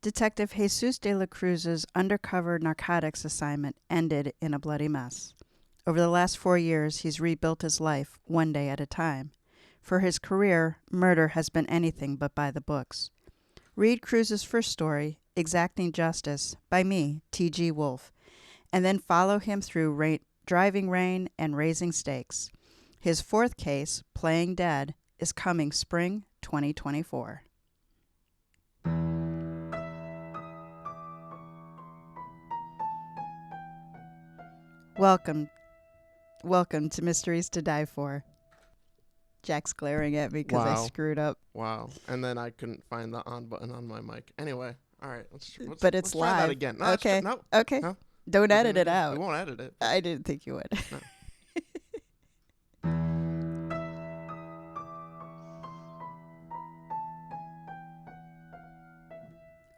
Detective Jesus de la Cruz's undercover narcotics assignment ended in a bloody mess. Over the last 4 years, he's rebuilt his life one day at a time. For his career, murder has been anything but by the books. Read Cruz's first story, Exacting Justice, by me, TG Wolff, and then follow him through Driving Rain and Raising Stakes. His fourth case, Playing Dead, is coming spring 2024. Welcome to Mysteries to Die For. Jack's glaring at me because I screwed up. Wow. And then I couldn't find the on button on my mic. Anyway, all right. Let's but it's let's live. Try that again. No, okay. No. Okay. No. Don't edit it out. We won't edit it. I didn't think you would. No.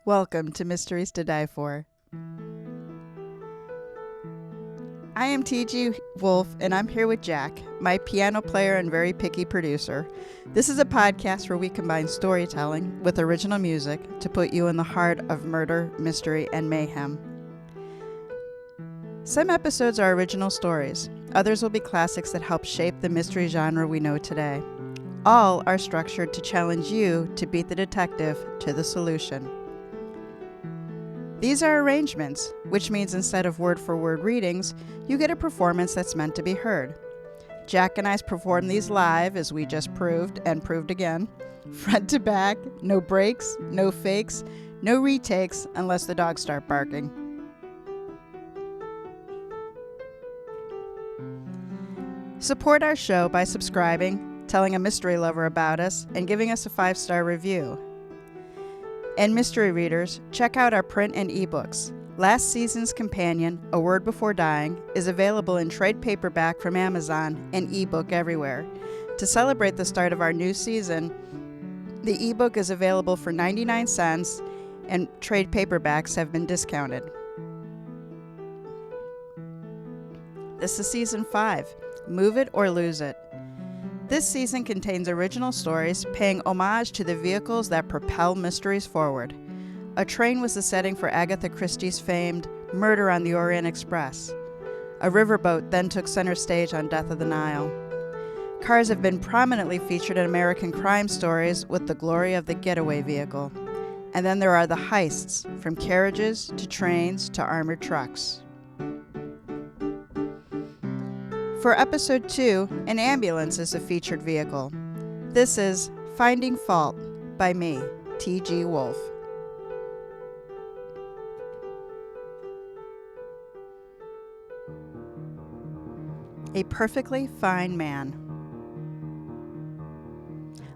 Welcome to Mysteries to Die For. I am TG Wolff, and I'm here with Jack, my piano player and very picky producer. This is a podcast where we combine storytelling with original music to put you in the heart of murder, mystery, and mayhem. Some episodes are original stories. Others will be classics that help shape the mystery genre we know today. All are structured to challenge you to beat the detective to the solution. These are arrangements, which means instead of word-for-word readings, you get a performance that's meant to be heard. Jack and I perform these live, as we just proved, and proved again. Front to back, no breaks, no fakes, no retakes, unless the dogs start barking. Support our show by subscribing, telling a mystery lover about us, and giving us a 5-star review. And mystery readers, check out our print and ebooks. Last season's companion, A Word Before Dying, is available in trade paperback from Amazon and ebook everywhere. To celebrate the start of our new season, the ebook is available for 99 cents and trade paperbacks have been discounted. This is season 5, Move It or Lose It. This season contains original stories paying homage to the vehicles that propel mysteries forward. A train was the setting for Agatha Christie's famed Murder on the Orient Express. A riverboat then took center stage on Death of the Nile. Cars have been prominently featured in American crime stories with the glory of the getaway vehicle. And then there are the heists, from carriages to trains to armored trucks. For episode 2, an ambulance is a featured vehicle. This is Finding Fault by me, TG Wolff. A perfectly fine man.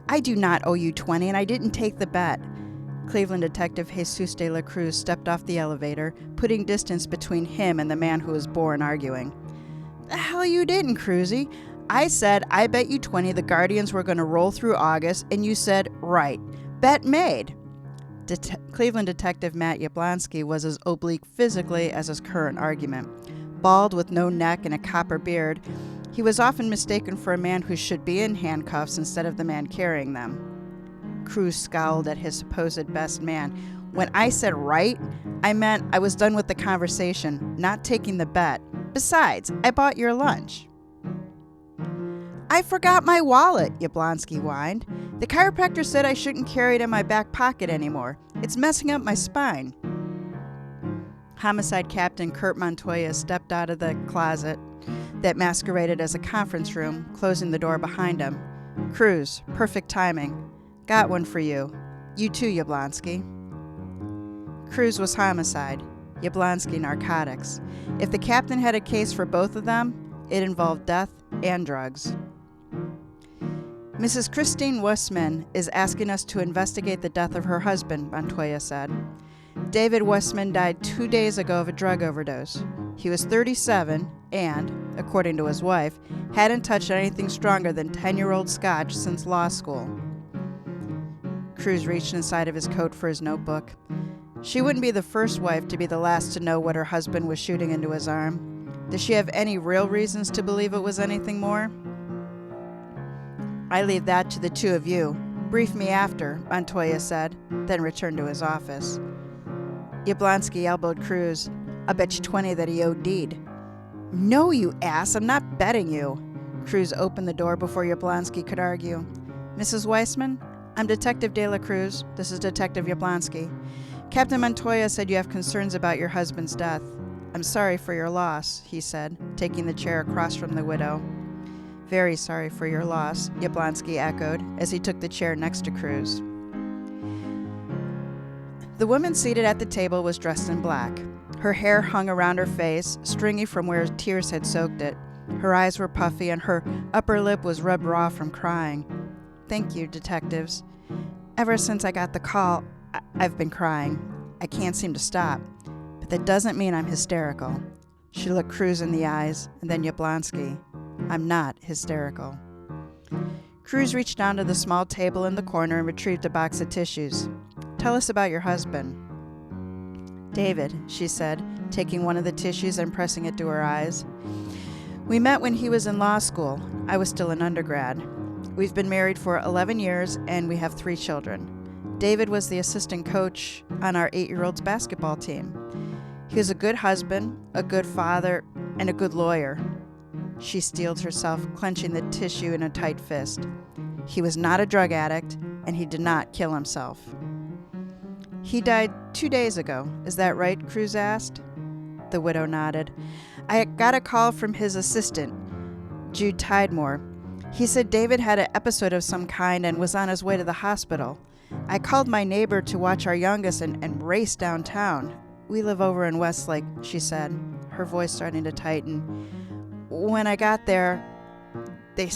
I do not owe you 20 and I didn't take the bet. Cleveland detective Jesus de la Cruz stepped off the elevator, putting distance between him and the man who was born arguing. The hell you didn't, Cruzy. I said, I bet you 20 the Guardians were going to roll through August, and you said, right. Bet made. Cleveland detective Matt Yablonsky was as oblique physically as his current argument. Bald with no neck and a copper beard, he was often mistaken for a man who should be in handcuffs instead of the man carrying them. Cruz scowled at his supposed best man. When I said right, I meant I was done with the conversation, not taking the bet. Besides, I bought your lunch. I forgot my wallet, Yablonsky whined. The chiropractor said I shouldn't carry it in my back pocket anymore. It's messing up my spine. Homicide Captain Kurt Montoya stepped out of the closet that masqueraded as a conference room, closing the door behind him. Cruz, perfect timing. Got one for you. You too, Yablonsky. Cruz was homicide. Yablonsky narcotics. If the captain had a case for both of them, it involved death and drugs. Mrs. Christine Wussman is asking us to investigate the death of her husband, Montoya said. David Wussman died 2 days ago of a drug overdose. He was 37 and, according to his wife, hadn't touched anything stronger than 10-year-old scotch since law school. Cruz reached inside of his coat for his notebook. She wouldn't be the first wife to be the last to know what her husband was shooting into his arm. Does she have any real reasons to believe it was anything more? I leave that to the two of you. Brief me after, Montoya said, then returned to his office. Yablonsky elbowed Cruz. "I bet you 20 that he OD'd." "No, you ass, I'm not betting you." Cruz opened the door before Yablonsky could argue. "Mrs. Weissman, I'm Detective De La Cruz. This is Detective Yablonsky. Captain Montoya said you have concerns about your husband's death. I'm sorry for your loss," he said, taking the chair across from the widow. "Very sorry for your loss," Yablonsky echoed, as he took the chair next to Cruz. The woman seated at the table was dressed in black. Her hair hung around her face, stringy from where tears had soaked it. Her eyes were puffy, and her upper lip was rubbed raw from crying. "Thank you, detectives. Ever since I got the call, I've been crying. I can't seem to stop. But that doesn't mean I'm hysterical." She looked Cruz in the eyes, and then Yablonsky. "I'm not hysterical." Cruz reached down to the small table in the corner and retrieved a box of tissues. "Tell us about your husband." "David," she said, taking one of the tissues and pressing it to her eyes. "We met when he was in law school. I was still an undergrad. We've been married for 11 years, and we have 3 children. David was the assistant coach on our 8-year-old's basketball team. He was a good husband, a good father, and a good lawyer." She steeled herself, clenching the tissue in a tight fist. "He was not a drug addict, and he did not kill himself." "He died 2 days ago. Is that right?" Cruz asked. The widow nodded. "I got a call from his assistant, Jude Tidemore. He said David had an episode of some kind and was on his way to the hospital. I called my neighbor to watch our youngest and raced downtown. We live over in Westlake," she said, her voice starting to tighten. "When I got there, they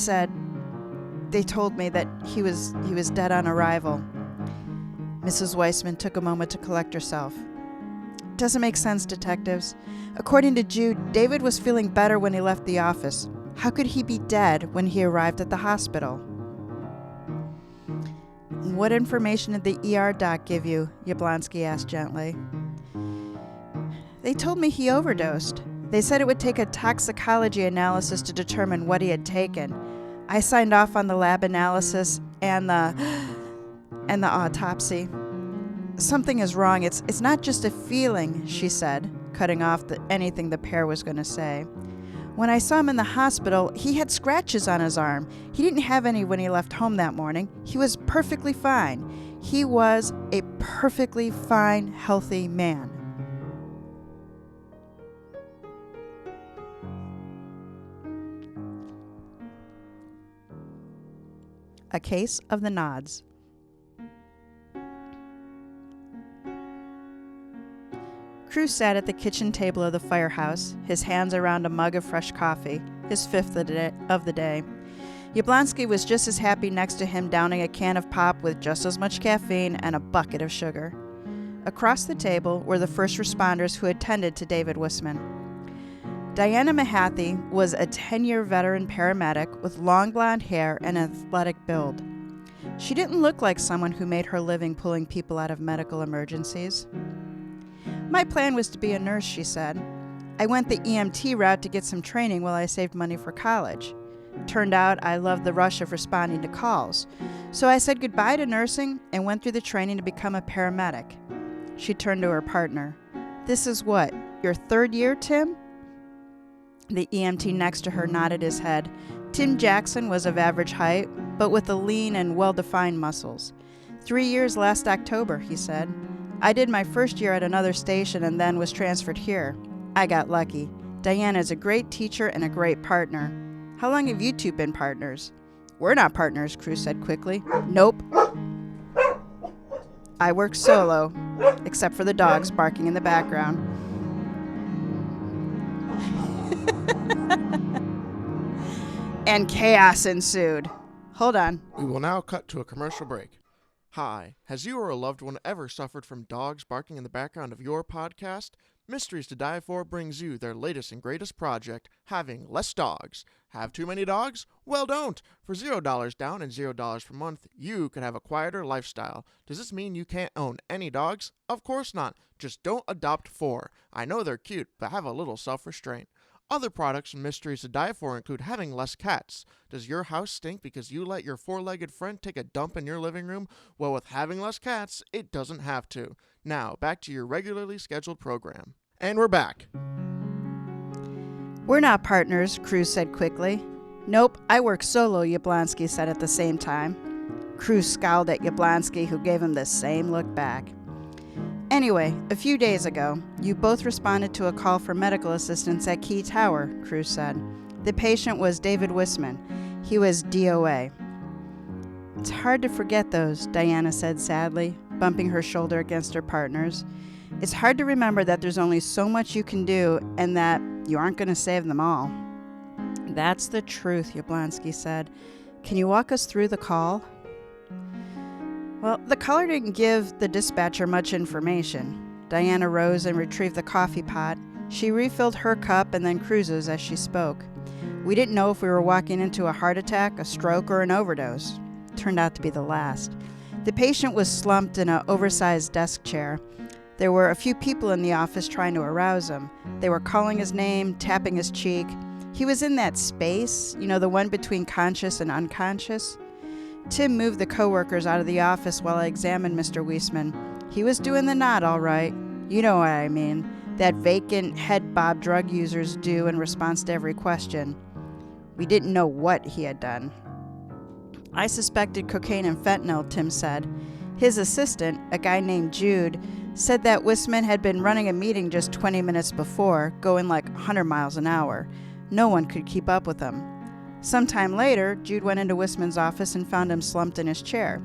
told me that he was dead on arrival." Mrs. Weissman took a moment to collect herself. "Doesn't make sense, detectives. According to Jude, David was feeling better when he left the office. How could he be dead when he arrived at the hospital?" "What information did the ER doc give you?" Yablonsky asked gently. "They told me he overdosed. They said it would take a toxicology analysis to determine what he had taken. I signed off on the lab analysis and the autopsy. Something is wrong. It's not just a feeling," she said, cutting off anything the pair was going to say. "When I saw him in the hospital, he had scratches on his arm. He didn't have any when he left home that morning. He was perfectly fine. He was a perfectly fine, healthy man." A case of the nods. Cruz sat at the kitchen table of the firehouse, his hands around a mug of fresh coffee, his 5th of the day. Yablonsky was just as happy next to him, downing a can of pop with just as much caffeine and a bucket of sugar. Across the table were the first responders who attended to David Wissman. Diana Mahaffey was a 10-year veteran paramedic with long blonde hair and an athletic build. She didn't look like someone who made her living pulling people out of medical emergencies. "My plan was to be a nurse," she said. "I went the EMT route to get some training while I saved money for college. Turned out I loved the rush of responding to calls. So I said goodbye to nursing and went through the training to become a paramedic." She turned to her partner. "This is what, your 3rd year, Tim?" The EMT next to her nodded his head. Tim Jackson was of average height, but with a lean and well-defined muscles. 3 years last October, he said. "I did my 1st year at another station and then was transferred here. I got lucky. Diana is a great teacher and a great partner." "How long have you 2 been partners?" "We're not partners," Cruz said quickly. "Nope. I work solo, except for the dogs barking in the background." And chaos ensued. Hold on. We will now cut to a commercial break. Hi, has you or a loved one ever suffered from dogs barking in the background of your podcast? Mysteries to Die For brings you their latest and greatest project, having less dogs. Have too many dogs? Well, don't. For $0 down and $0 per month, you could have a quieter lifestyle. Does this mean you can't own any dogs? Of course not. Just don't adopt 4. I know they're cute, but have a little self-restraint. Other products from Mysteries to Die For include having less cats. Does your house stink because you let your 4-legged friend take a dump in your living room? Well, with having less cats, it doesn't have to. Now, back to your regularly scheduled program. And we're back. We're not partners, Cruz said quickly. Nope, I work solo, Yablonsky said at the same time. Cruz scowled at Yablonsky, who gave him the same look back. Anyway, a few days ago, you both responded to a call for medical assistance at Key Tower, Cruz said. The patient was David Wisman. He was DOA. It's hard to forget those, Diana said sadly, bumping her shoulder against her partner's. It's hard to remember that there's only so much you can do and that you aren't going to save them all. That's the truth, Yablonsky said. Can you walk us through the call? Well, the caller didn't give the dispatcher much information. Diana rose and retrieved the coffee pot. She refilled her cup and then Cruz's as she spoke. We didn't know if we were walking into a heart attack, a stroke, or an overdose. Turned out to be the last. The patient was slumped in an oversized desk chair. There were a few people in the office trying to arouse him. They were calling his name, tapping his cheek. He was in that space, the one between conscious and unconscious. Tim moved the coworkers out of the office while I examined Mr. Wiesman. He was doing the nod all right. You know what I mean. That vacant head bob drug users do in response to every question. We didn't know what he had done. I suspected cocaine and fentanyl, Tim said. His assistant, a guy named Jude, said that Wisman had been running a meeting just 20 minutes before, going like 100 miles an hour. No one could keep up with him. Sometime later, Jude went into Wisman's office and found him slumped in his chair.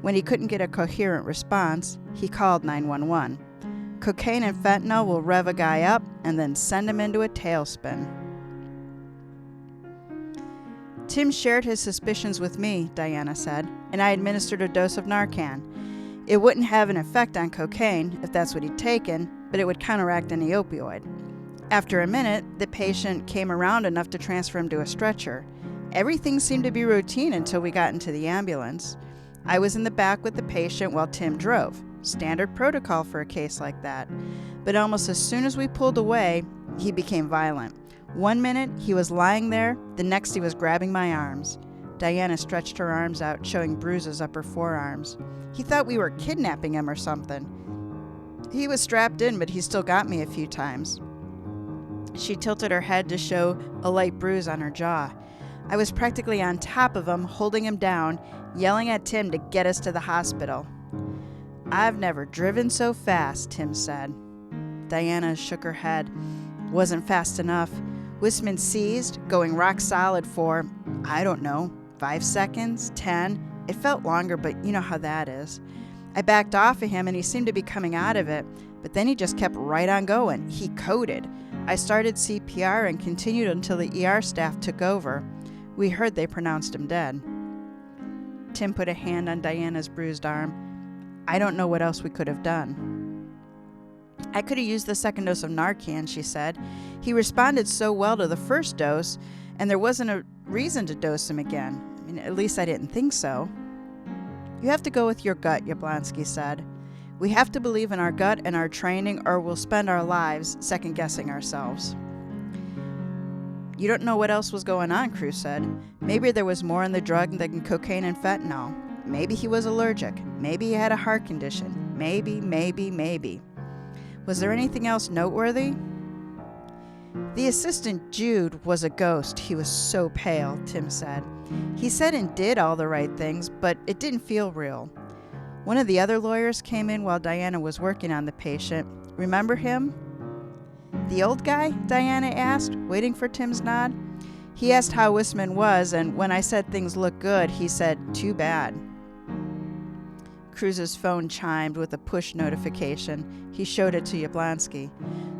When he couldn't get a coherent response, he called 911. Cocaine and fentanyl will rev a guy up and then send him into a tailspin. Tim shared his suspicions with me, Diana said, and I administered a dose of Narcan. It wouldn't have an effect on cocaine, if that's what he'd taken, but it would counteract any opioid. After a minute, the patient came around enough to transfer him to a stretcher. Everything seemed to be routine until we got into the ambulance. I was in the back with the patient while Tim drove. Standard protocol for a case like that. But almost as soon as we pulled away, he became violent. 1 minute, he was lying there. The next, he was grabbing my arms. Diana stretched her arms out, showing bruises up her forearms. He thought we were kidnapping him or something. He was strapped in, but he still got me a few times. She tilted her head to show a light bruise on her jaw. I was practically on top of him, holding him down, yelling at Tim to get us to the hospital. I've never driven so fast, Tim said. Diana shook her head. Wasn't fast enough. Wisman seized, going rock solid for, 5 seconds, 10. It felt longer, but you know how that is. I backed off of him and he seemed to be coming out of it, but then he just kept right on going. He coded. I started CPR and continued until the ER staff took over. We heard they pronounced him dead. Tim put a hand on Diana's bruised arm. I don't know what else we could have done. I could have used the second dose of Narcan, she said. He responded so well to the first dose, and there wasn't a reason to dose him again. At least I didn't think so. You have to go with your gut, Yablonsky said. We have to believe in our gut and our training, or we'll spend our lives second-guessing ourselves. You don't know what else was going on, Cruz said. Maybe there was more in the drug than cocaine and fentanyl. Maybe he was allergic. Maybe he had a heart condition. Maybe. Was there anything else noteworthy? The assistant, Jude, was a ghost. He was so pale, Tim said. He said and did all the right things, but it didn't feel real. One of the other lawyers came in while Diana was working on the patient. Remember him? The old guy? Diana asked, waiting for Tim's nod. He asked how Wisman was, and when I said things looked good, he said, too bad. Cruz's phone chimed with a push notification. He showed it to Yablonsky.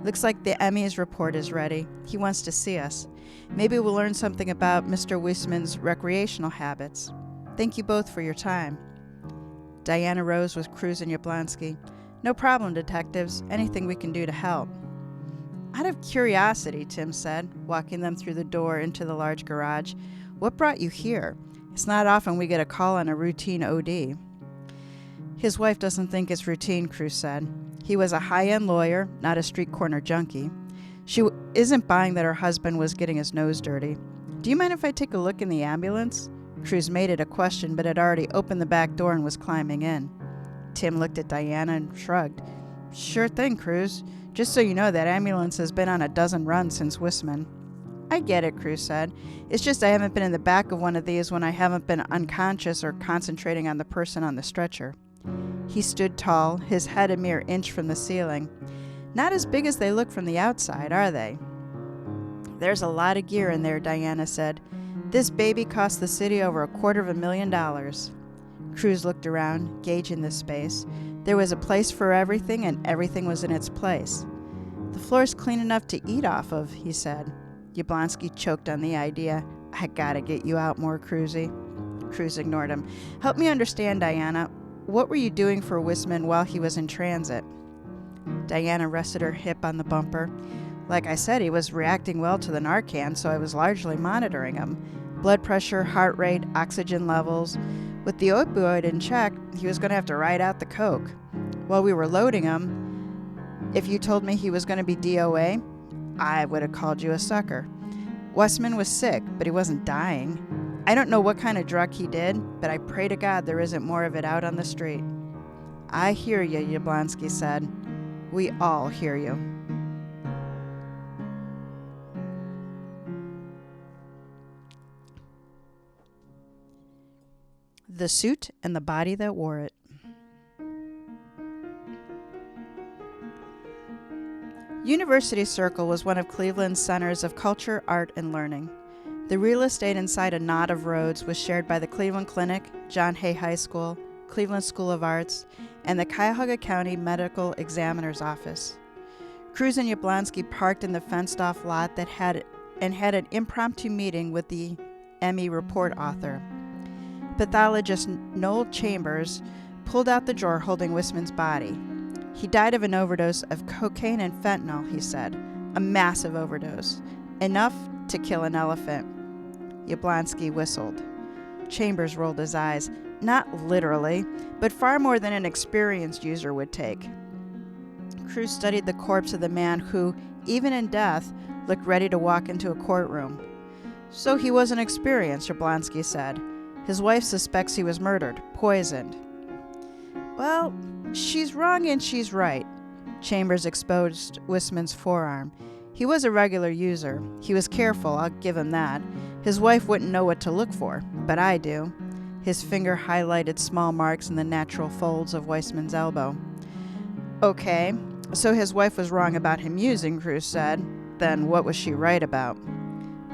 Looks like the ME's report is ready. He wants to see us. Maybe we'll learn something about Mr. Wisman's recreational habits. Thank you both for your time. Diana rose with Cruz and Yablonsky. No problem, detectives. Anything we can do to help. Out of curiosity, Tim said, walking them through the door into the large garage. What brought you here? It's not often we get a call on a routine OD. His wife doesn't think it's routine, Cruz said. He was a high-end lawyer, not a street corner junkie. She isn't buying that her husband was getting his nose dirty. Do you mind if I take a look in the ambulance? Cruz made it a question, but had already opened the back door and was climbing in. Tim looked at Diana and shrugged. Sure thing, Cruz. Just so you know, that ambulance has been on a dozen runs since Wisman. I get it, Cruz said. It's just I haven't been in the back of one of these when I haven't been unconscious or concentrating on the person on the stretcher. He stood tall, his head a mere inch from the ceiling. Not as big as they look from the outside, are they? There's a lot of gear in there, Diana said. This baby cost the city over $250,000. Cruz looked around, gauging the space. There was a place for everything, and everything was in its place. The floor's clean enough to eat off of, he said. Yablonsky choked on the idea. I gotta get you out more, Cruzy. Cruz ignored him. Help me understand, Diana. What were you doing for Wisman while he was in transit? Diana rested her hip on the bumper. Like I said, he was reacting well to the Narcan, so I was largely monitoring him. Blood pressure, heart rate, oxygen levels. With the opioid in check, he was going to have to ride out the coke. While we were loading him, if you told me he was going to be DOA, I would have called you a sucker. Westman was sick, but he wasn't dying. I don't know what kind of drug he did, but I pray to God there isn't more of it out on the street. I hear you, Yablonsky said. We all hear you. The Suit and the Body That Wore It. University Circle was one of Cleveland's centers of culture, art, and learning. The real estate inside a knot of roads was shared by the Cleveland Clinic, John Hay High School, Cleveland School of Arts, and the Cuyahoga County Medical Examiner's Office. Cruz and Yablonsky parked in the fenced-off lot that had an impromptu meeting with the Emmy report author. Pathologist Noel Chambers pulled out the drawer holding Wisman's body. He died of an overdose of cocaine and fentanyl, he said. A massive overdose. Enough to kill an elephant. Yablonsky whistled. Chambers rolled his eyes. Not literally, but far more than an experienced user would take. Cruz studied the corpse of the man who, even in death, looked ready to walk into a courtroom. So he wasn't experienced, Yablonsky said. His wife suspects he was murdered, poisoned. Well, she's wrong and she's right. Chambers exposed Wisman's forearm. He was a regular user. He was careful, I'll give him that. His wife wouldn't know what to look for, but I do. His finger highlighted small marks in the natural folds of Weissman's elbow. Okay, so his wife was wrong about him using, Cruz said. Then what was she right about?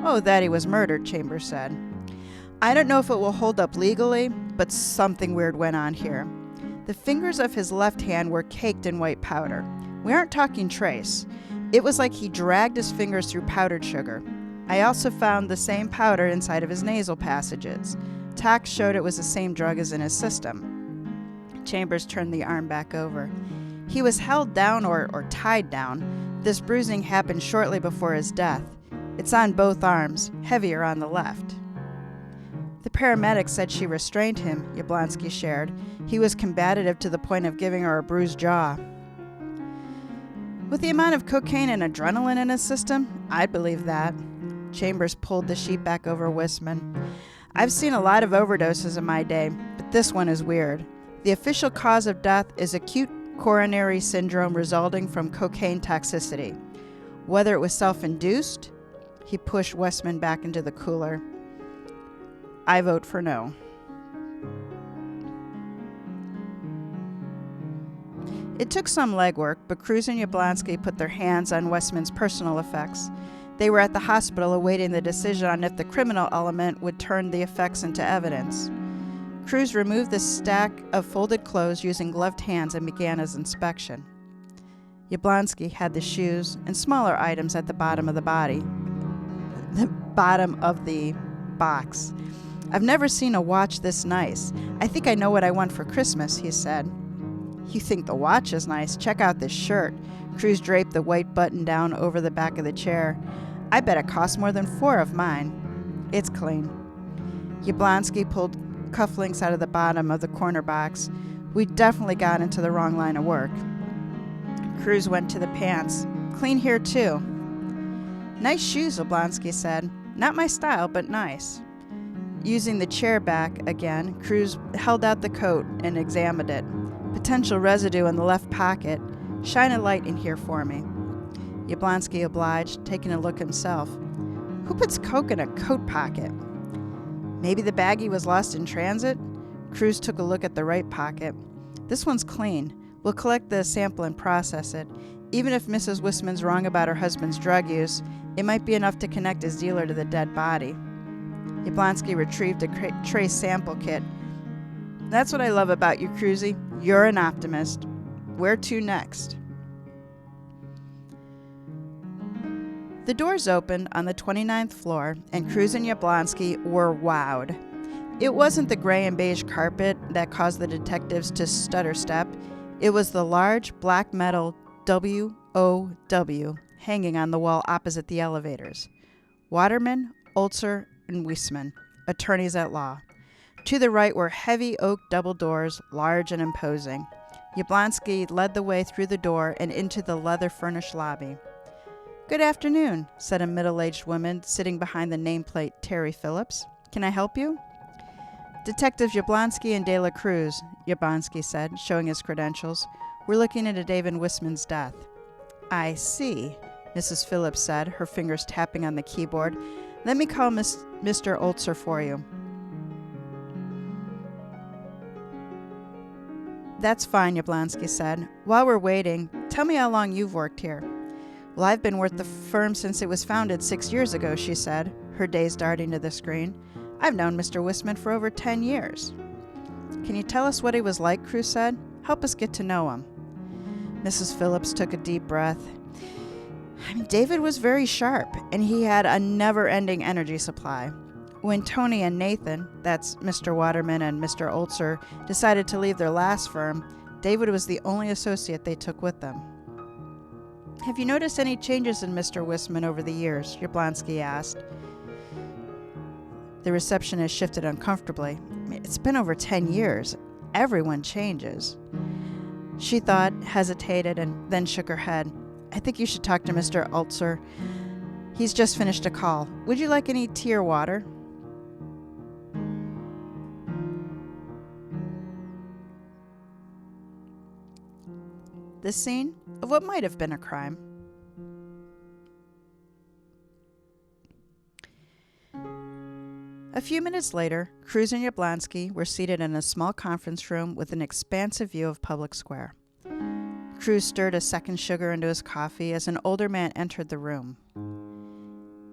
Oh, that he was murdered, Chambers said. I don't know if it will hold up legally, but something weird went on here. The fingers of his left hand were caked in white powder. We aren't talking trace. It was like he dragged his fingers through powdered sugar. I also found the same powder inside of his nasal passages. Tox showed it was the same drug as in his system. Chambers turned the arm back over. He was held down or tied down. This bruising happened shortly before his death. It's on both arms, heavier on the left. The paramedic said she restrained him, Yablonsky shared. He was combative to the point of giving her a bruised jaw. With the amount of cocaine and adrenaline in his system, I'd believe that. Chambers pulled the sheet back over Wisman. I've seen a lot of overdoses in my day, but this one is weird. The official cause of death is acute coronary syndrome resulting from cocaine toxicity. Whether it was self-induced, he pushed Wisman back into the cooler. I vote for no. It took some legwork, but Cruz and Yablonsky put their hands on Wisman's personal effects. They were at the hospital awaiting the decision on if the criminal element would turn the effects into evidence. Cruz removed the stack of folded clothes using gloved hands and began his inspection. Yablonsky had the shoes and smaller items at the bottom of the body. The bottom of the box. I've never seen a watch this nice. I think I know what I want for Christmas, he said. You think the watch is nice? Check out this shirt. Cruz draped the white button down over the back of the chair. I bet it costs more than 4 of mine. It's clean. Yablonsky pulled cufflinks out of the bottom of the corner box. We definitely got into the wrong line of work. Cruz went to the pants. Clean here, too. Nice shoes, Yablonsky said. Not my style, but nice. Using the chair back again, Cruz held out the coat and examined it. Potential residue in the left pocket. Shine a light in here for me." Yablonsky obliged, taking a look himself. Who puts coke in a coat pocket? Maybe the baggie was lost in transit? Cruz took a look at the right pocket. This one's clean. We'll collect the sample and process it. Even if Mrs. Wisman's wrong about her husband's drug use, it might be enough to connect his dealer to the dead body. Yablonsky retrieved a trace sample kit. "That's what I love about you, Cruzy. You're an optimist. Where to next?" The doors opened on the 29th floor, and Cruz and Yablonsky were wowed. It wasn't the gray and beige carpet that caused the detectives to stutter step. It was the large black metal WOW hanging on the wall opposite the elevators. Waterman, Olzer, and Wisman, attorneys at law. To the right were heavy oak double doors, large and imposing. Yablonsky led the way through the door and into the leather-furnished lobby. "Good afternoon," said a middle-aged woman sitting behind the nameplate Terry Phillips. "Can I help you?" "Detectives Yablonsky and De La Cruz," Yablonsky said, showing his credentials. "We're looking into David Wisman's death." "I see," Mrs. Phillips said, her fingers tapping on the keyboard. "Let me call Mr. Olzer for you." "That's fine," Yablonsky said. "While we're waiting, tell me how long you've worked here." "Well, I've been with the firm since it was founded 6 years ago," she said, her days darting to the screen. "I've known Mr. Wisman for over 10 years. "Can you tell us what he was like?" Cruz said. "Help us get to know him." Mrs. Phillips took a deep breath. David was very sharp, and he had a never-ending energy supply. When Tony and Nathan, that's Mr. Waterman and Mr. Olzer, decided to leave their last firm, David was the only associate they took with them. "Have you noticed any changes in Mr. Wisman over the years?" Yablonsky asked. The receptionist shifted uncomfortably. "It's been over 10 years. Everyone changes." She thought, hesitated, and then shook her head. "I think you should talk to Mr. Olzer. He's just finished a call. Would you like any tea or water?" The scene of what might have been a crime. A few minutes later, Cruz and Yablonsky were seated in a small conference room with an expansive view of Public Square. Cruz stirred a second sugar into his coffee as an older man entered the room.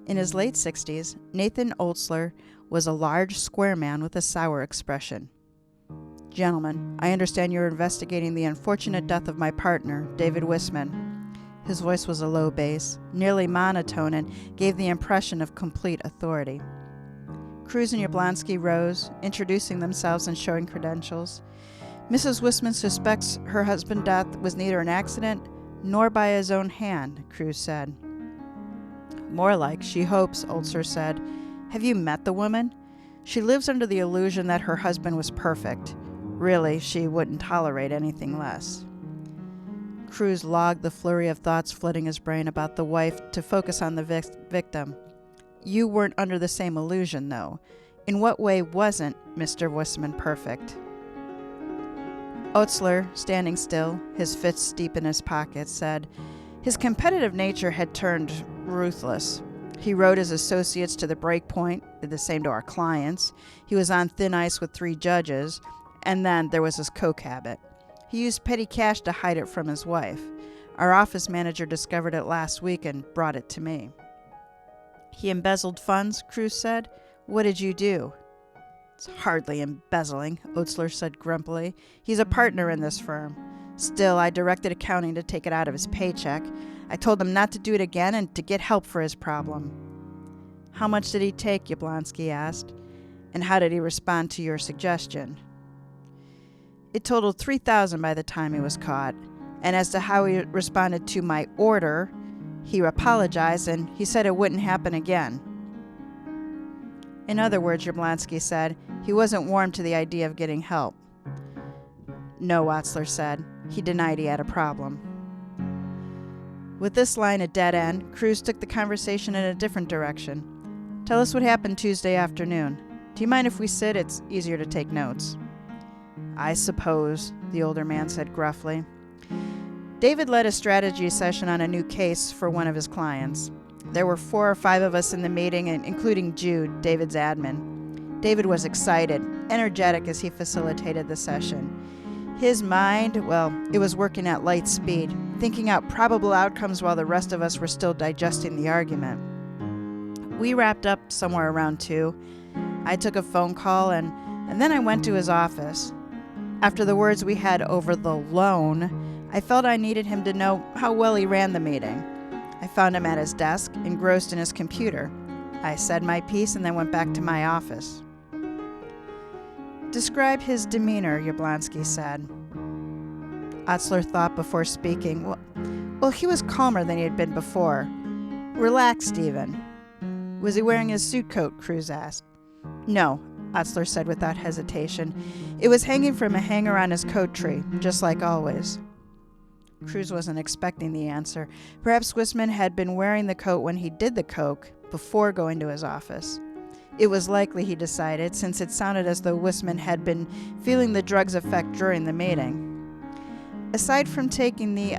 In his late 60s, Nathan Olzer was a large, square man with a sour expression. "Gentlemen, I understand you're investigating the unfortunate death of my partner, David Wisman." His voice was a low bass, nearly monotone, and gave the impression of complete authority. Cruz and Yablonsky rose, introducing themselves and showing credentials. "Mrs. Wisman suspects her husband's death was neither an accident nor by his own hand," Cruz said. "More like she hopes," Olzer said. "Have you met the woman? She lives under the illusion that her husband was perfect. Really, she wouldn't tolerate anything less." Cruz logged the flurry of thoughts flooding his brain about the wife to focus on the victim. "You weren't under the same illusion, though. In what way wasn't Mr. Wisman perfect?" Olzer, standing still, his fists deep in his pockets, said, "His competitive nature had turned ruthless. He rode his associates to the break point, did the same to our clients. He was on thin ice with 3 judges, and then there was his coke habit. He used petty cash to hide it from his wife. Our office manager discovered it last week and brought it to me." "He embezzled funds," Cruz said. "What did you do?" "It's hardly embezzling," Olzer said grumpily. "He's a partner in this firm. Still, I directed accounting to take it out of his paycheck. I told him not to do it again and to get help for his problem." "How much did he take?" Yablonsky asked. "And how did he respond to your suggestion?" "It totaled $3,000 by the time he was caught. And as to how he responded to my order, he apologized and he said it wouldn't happen again." "In other words," Yablonsky said, "he wasn't warm to the idea of getting help." "No," Olzer said. He denied he had a problem. With this line a dead end, Cruz took the conversation in a different direction. "Tell us what happened Tuesday afternoon. Do you mind if we sit? It's easier to take notes." "I suppose," the older man said gruffly. David led a strategy session on a new case for one of his clients. There were 4 or 5 of us in the meeting, including Jude, David's admin. David was excited, energetic as he facilitated the session. His mind, well, it was working at light speed, thinking out probable outcomes while the rest of us were still digesting the argument. We wrapped up somewhere around 2. I took a phone call and then I went to his office. After the words we had over the loan, I felt I needed him to know how well he ran the meeting. I found him at his desk, engrossed in his computer. I said my piece and then went back to my office. Describe his demeanor, Yablonsky said. Otzler thought before speaking. Well, he was calmer than he had been before. Relaxed, even. Was he wearing his suit coat? Cruz asked. No, Otzler said without hesitation. It was hanging from a hanger on his coat tree, just like always. Cruz wasn't expecting the answer. Perhaps Wissman had been wearing the coat when he did the coke, before going to his office. It was likely, he decided, since it sounded as though Wissman had been feeling the drug's effect during the meeting. Aside from taking the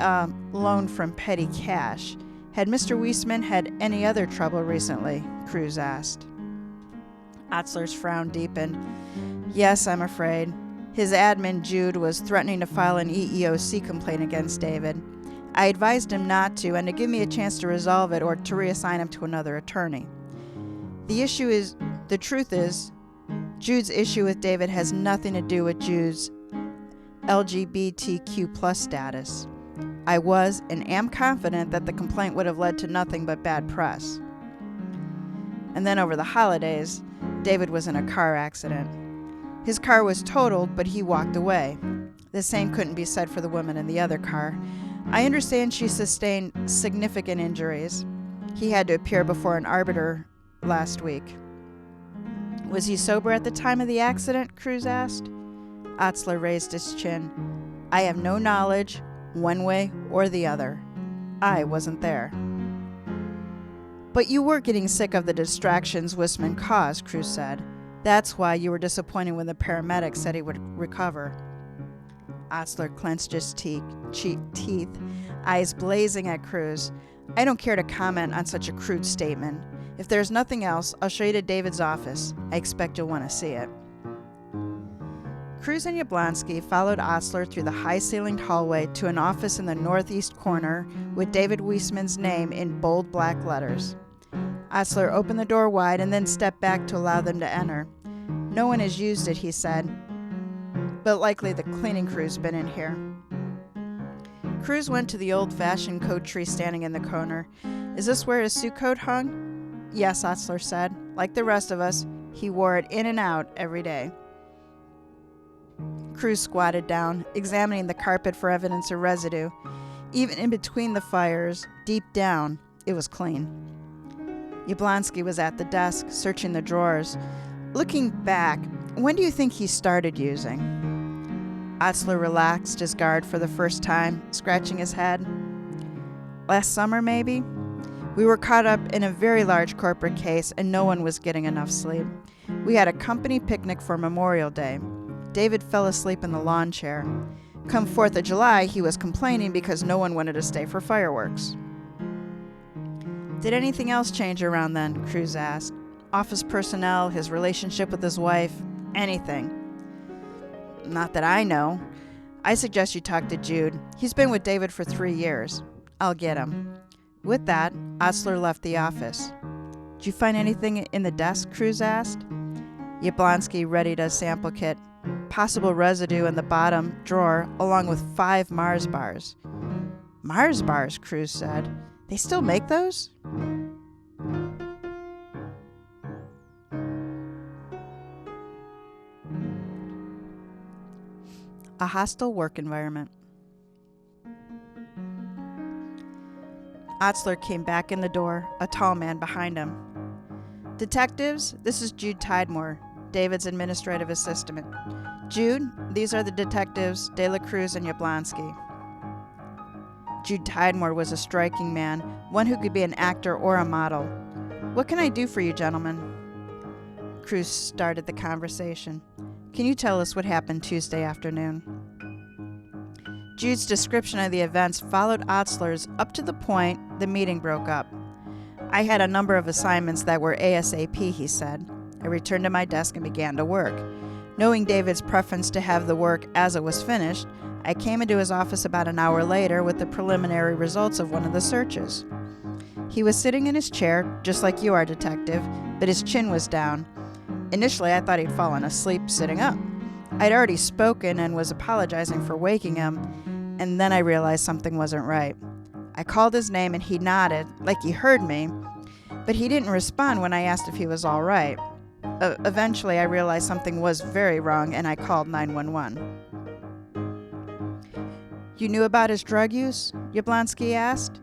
loan from petty cash, had Mr. Wissman had any other trouble recently? Cruz asked. Otzler's frown deepened. Yes, I'm afraid. His admin, Jude, was threatening to file an EEOC complaint against David. I advised him not to and to give me a chance to resolve it or to reassign him to another attorney. The truth is, Jude's issue with David has nothing to do with Jude's LGBTQ+ status. I was and am confident that the complaint would have led to nothing but bad press. And then over the holidays, David was in a car accident. His car was totaled, but he walked away. The same couldn't be said for the woman in the other car. I understand she sustained significant injuries. He had to appear before an arbiter last week. Was he sober at the time of the accident? Cruz asked. Otzler raised his chin. I have no knowledge, one way or the other. I wasn't there. But you were getting sick of the distractions Wissman caused, Cruz said. That's why you were disappointed when the paramedic said he would recover. Otzler clenched his teeth, eyes blazing at Cruz. I don't care to comment on such a crude statement. If there's nothing else, I'll show you to David's office. I expect you'll want to see it. Cruz and Yablonsky followed Otzler through the high-ceilinged hallway to an office in the northeast corner with David Wissman's name in bold black letters. Otzler opened the door wide and then stepped back to allow them to enter. No one has used it, he said, but likely the cleaning crew's been in here. Cruz went to the old-fashioned coat tree standing in the corner. Is this where his suit coat hung? Yes, Otzler said. Like the rest of us, he wore it in and out every day. Cruz squatted down, examining the carpet for evidence of residue. Even in between the fires, deep down, it was clean. Yablonsky was at the desk, searching the drawers. Looking back, when do you think he started using? Otzler relaxed his guard for the first time, scratching his head. Last summer, maybe? We were caught up in a very large corporate case, and no one was getting enough sleep. We had a company picnic for Memorial Day. David fell asleep in the lawn chair. Come 4th of July, he was complaining because no one wanted to stay for fireworks. Did anything else change around then? Cruz asked. Office personnel, his relationship with his wife, anything. Not that I know. I suggest you talk to Jude. He's been with David for 3 years. I'll get him. With that, Otzler left the office. Did you find anything in the desk? Cruz asked. Yablonsky readied a sample kit. Possible residue in the bottom drawer, along with 5 Mars bars. Mars bars, Cruz said. They still make those? A hostile work environment. Otzler came back in the door, a tall man behind him. Detectives, this is Jude Tidemore, David's administrative assistant. Jude, these are the detectives De La Cruz and Yablonsky. Jude Tidemore was a striking man, one who could be an actor or a model. What can I do for you, gentlemen? Cruz started the conversation. Can you tell us what happened Tuesday afternoon? Jude's description of the events followed Otzler's up to the point the meeting broke up. I had a number of assignments that were ASAP, he said. I returned to my desk and began to work. Knowing David's preference to have the work as it was finished, I came into his office about an hour later with the preliminary results of one of the searches. He was sitting in his chair, just like you are, Detective, but his chin was down. Initially, I thought he'd fallen asleep sitting up. I'd already spoken and was apologizing for waking him, and then I realized something wasn't right. I called his name and he nodded, like he heard me, but he didn't respond when I asked if he was all right. Eventually, I realized something was very wrong, and I called 911. You knew about his drug use? Yablonsky asked.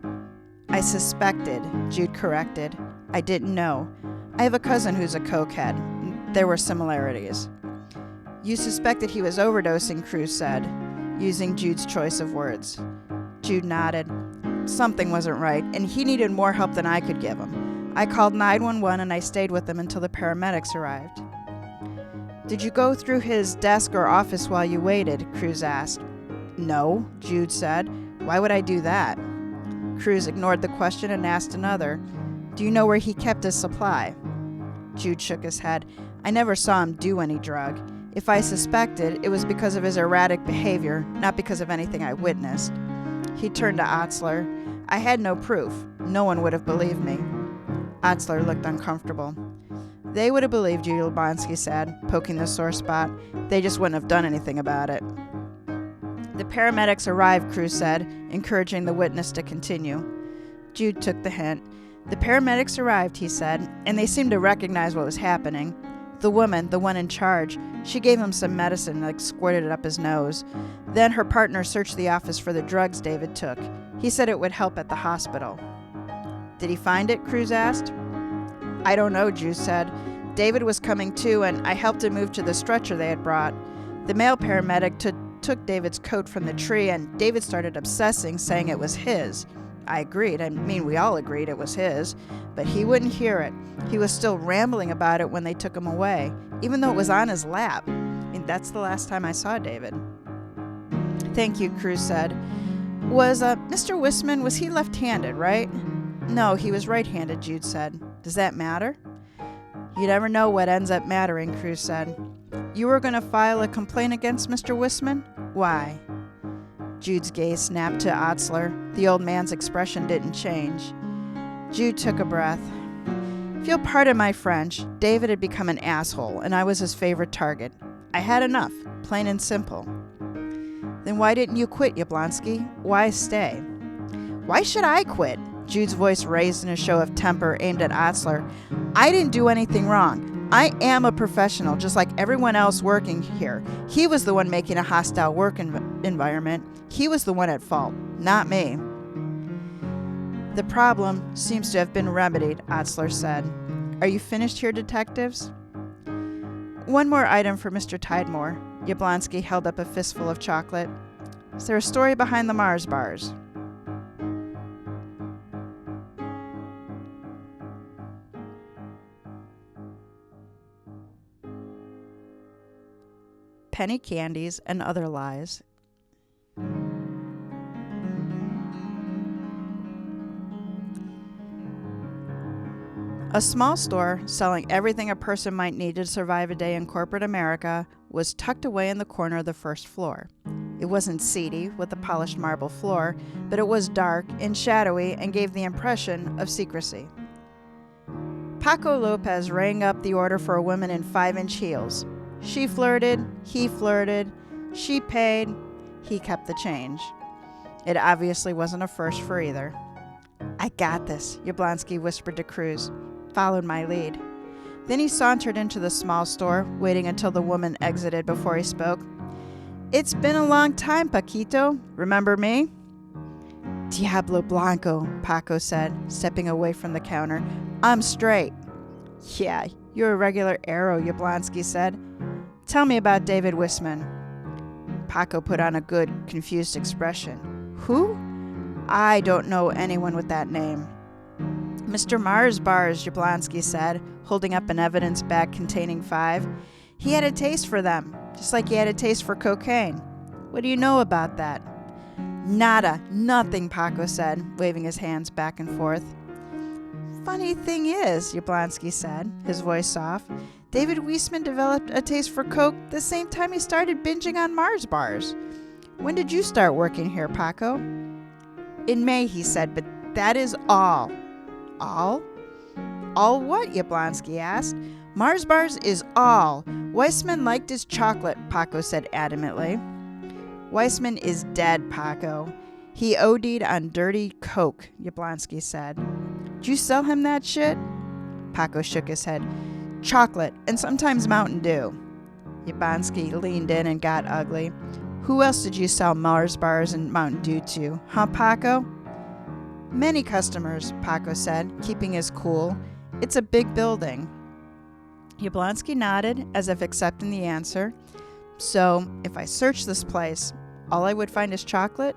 I suspected, Jude corrected. I didn't know. I have a cousin who's a cokehead. There were similarities. You suspected he was overdosing, Cruz said, using Jude's choice of words. Jude nodded. Something wasn't right, and he needed more help than I could give him. I called 911 and I stayed with him until the paramedics arrived. Did you go through his desk or office while you waited? Cruz asked. No, Jude said. Why would I do that? Cruz ignored the question and asked another. Do you know where he kept his supply? Jude shook his head. I never saw him do any drug. If I suspected, it was because of his erratic behavior, not because of anything I witnessed. He turned to Otzler. I had no proof. No one would have believed me. Otzler looked uncomfortable. They would have believed you, Yablonsky said, poking the sore spot. They just wouldn't have done anything about it. The paramedics arrived, Cruz said, encouraging the witness to continue. Jude took the hint. The paramedics arrived, he said, and they seemed to recognize what was happening. The woman, the one in charge, she gave him some medicine, like squirted it up his nose. Then her partner searched the office for the drugs David took. He said it would help at the hospital. Did he find it? Cruz asked. I don't know, Jude said. David was coming to, and I helped him move to the stretcher they had brought. The male paramedic took David's coat from the tree, and David started obsessing, saying it was his. I agreed. I mean, we all agreed it was his. But he wouldn't hear it. He was still rambling about it when they took him away, even though it was on his lap. I mean, that's the last time I saw David. Thank you, Cruz said. Was Mr. Wissman, was he left-handed, right? No, he was right-handed, Jude said. Does that matter? You never know what ends up mattering, Cruz said. You were going to file a complaint against Mr. Wissman? Why? Jude's gaze snapped to Otzler. The old man's expression didn't change. Jude took a breath. If you'll pardon my French, David had become an asshole, and I was his favorite target. I had enough, plain and simple. Then why didn't you quit, Yablonsky? Why stay? Why should I quit? Jude's voice raised in a show of temper aimed at Otzler. I didn't do anything wrong. I am a professional, just like everyone else working here. He was the one making a hostile work environment. He was the one at fault, not me. The problem seems to have been remedied, Otzler said. Are you finished here, detectives? One more item for Mr. Tidemore. Yablonsky held up a fistful of chocolate. Is there a story behind the Mars bars? Penny candies and other lies. A small store selling everything a person might need to survive a day in corporate America was tucked away in the corner of the first floor. It wasn't seedy with a polished marble floor, but it was dark and shadowy and gave the impression of secrecy. Paco Lopez rang up the order for a woman in 5-inch heels. She flirted, he flirted, she paid, he kept the change. It obviously wasn't a first for either. I got this, Yablonsky whispered to Cruz, followed my lead. Then he sauntered into the small store, waiting until the woman exited before he spoke. It's been a long time, Paquito. Remember me? Diablo Blanco, Paco said, stepping away from the counter. I'm straight. Yeah, you're a regular arrow, Yablonsky said. Tell me about David Wissman. Paco put on a good, confused expression. Who? I don't know anyone with that name. Mr. Mars bars, Yablonsky said, holding up an evidence bag containing 5. He had a taste for them, just like he had a taste for cocaine. What do you know about that? Nada, nothing, Paco said, waving his hands back and forth. Funny thing is, Yablonsky said, his voice soft, David Weissman developed a taste for Coke the same time he started binging on Mars bars. When did you start working here, Paco? In May, he said, but that is all. All? All what? Yablonsky asked. Mars bars is all. Weissman liked his chocolate, Paco said adamantly. Weissman is dead, Paco. He OD'd on dirty Coke, Yablonsky said. Did you sell him that shit? Paco shook his head. Chocolate, and sometimes Mountain Dew. Yablonsky leaned in and got ugly. Who else did you sell Mars bars and Mountain Dew to? Huh, Paco? Many customers, Paco said, keeping his cool. It's a big building. Yablonsky nodded, as if accepting the answer. So, if I search this place, all I would find is chocolate?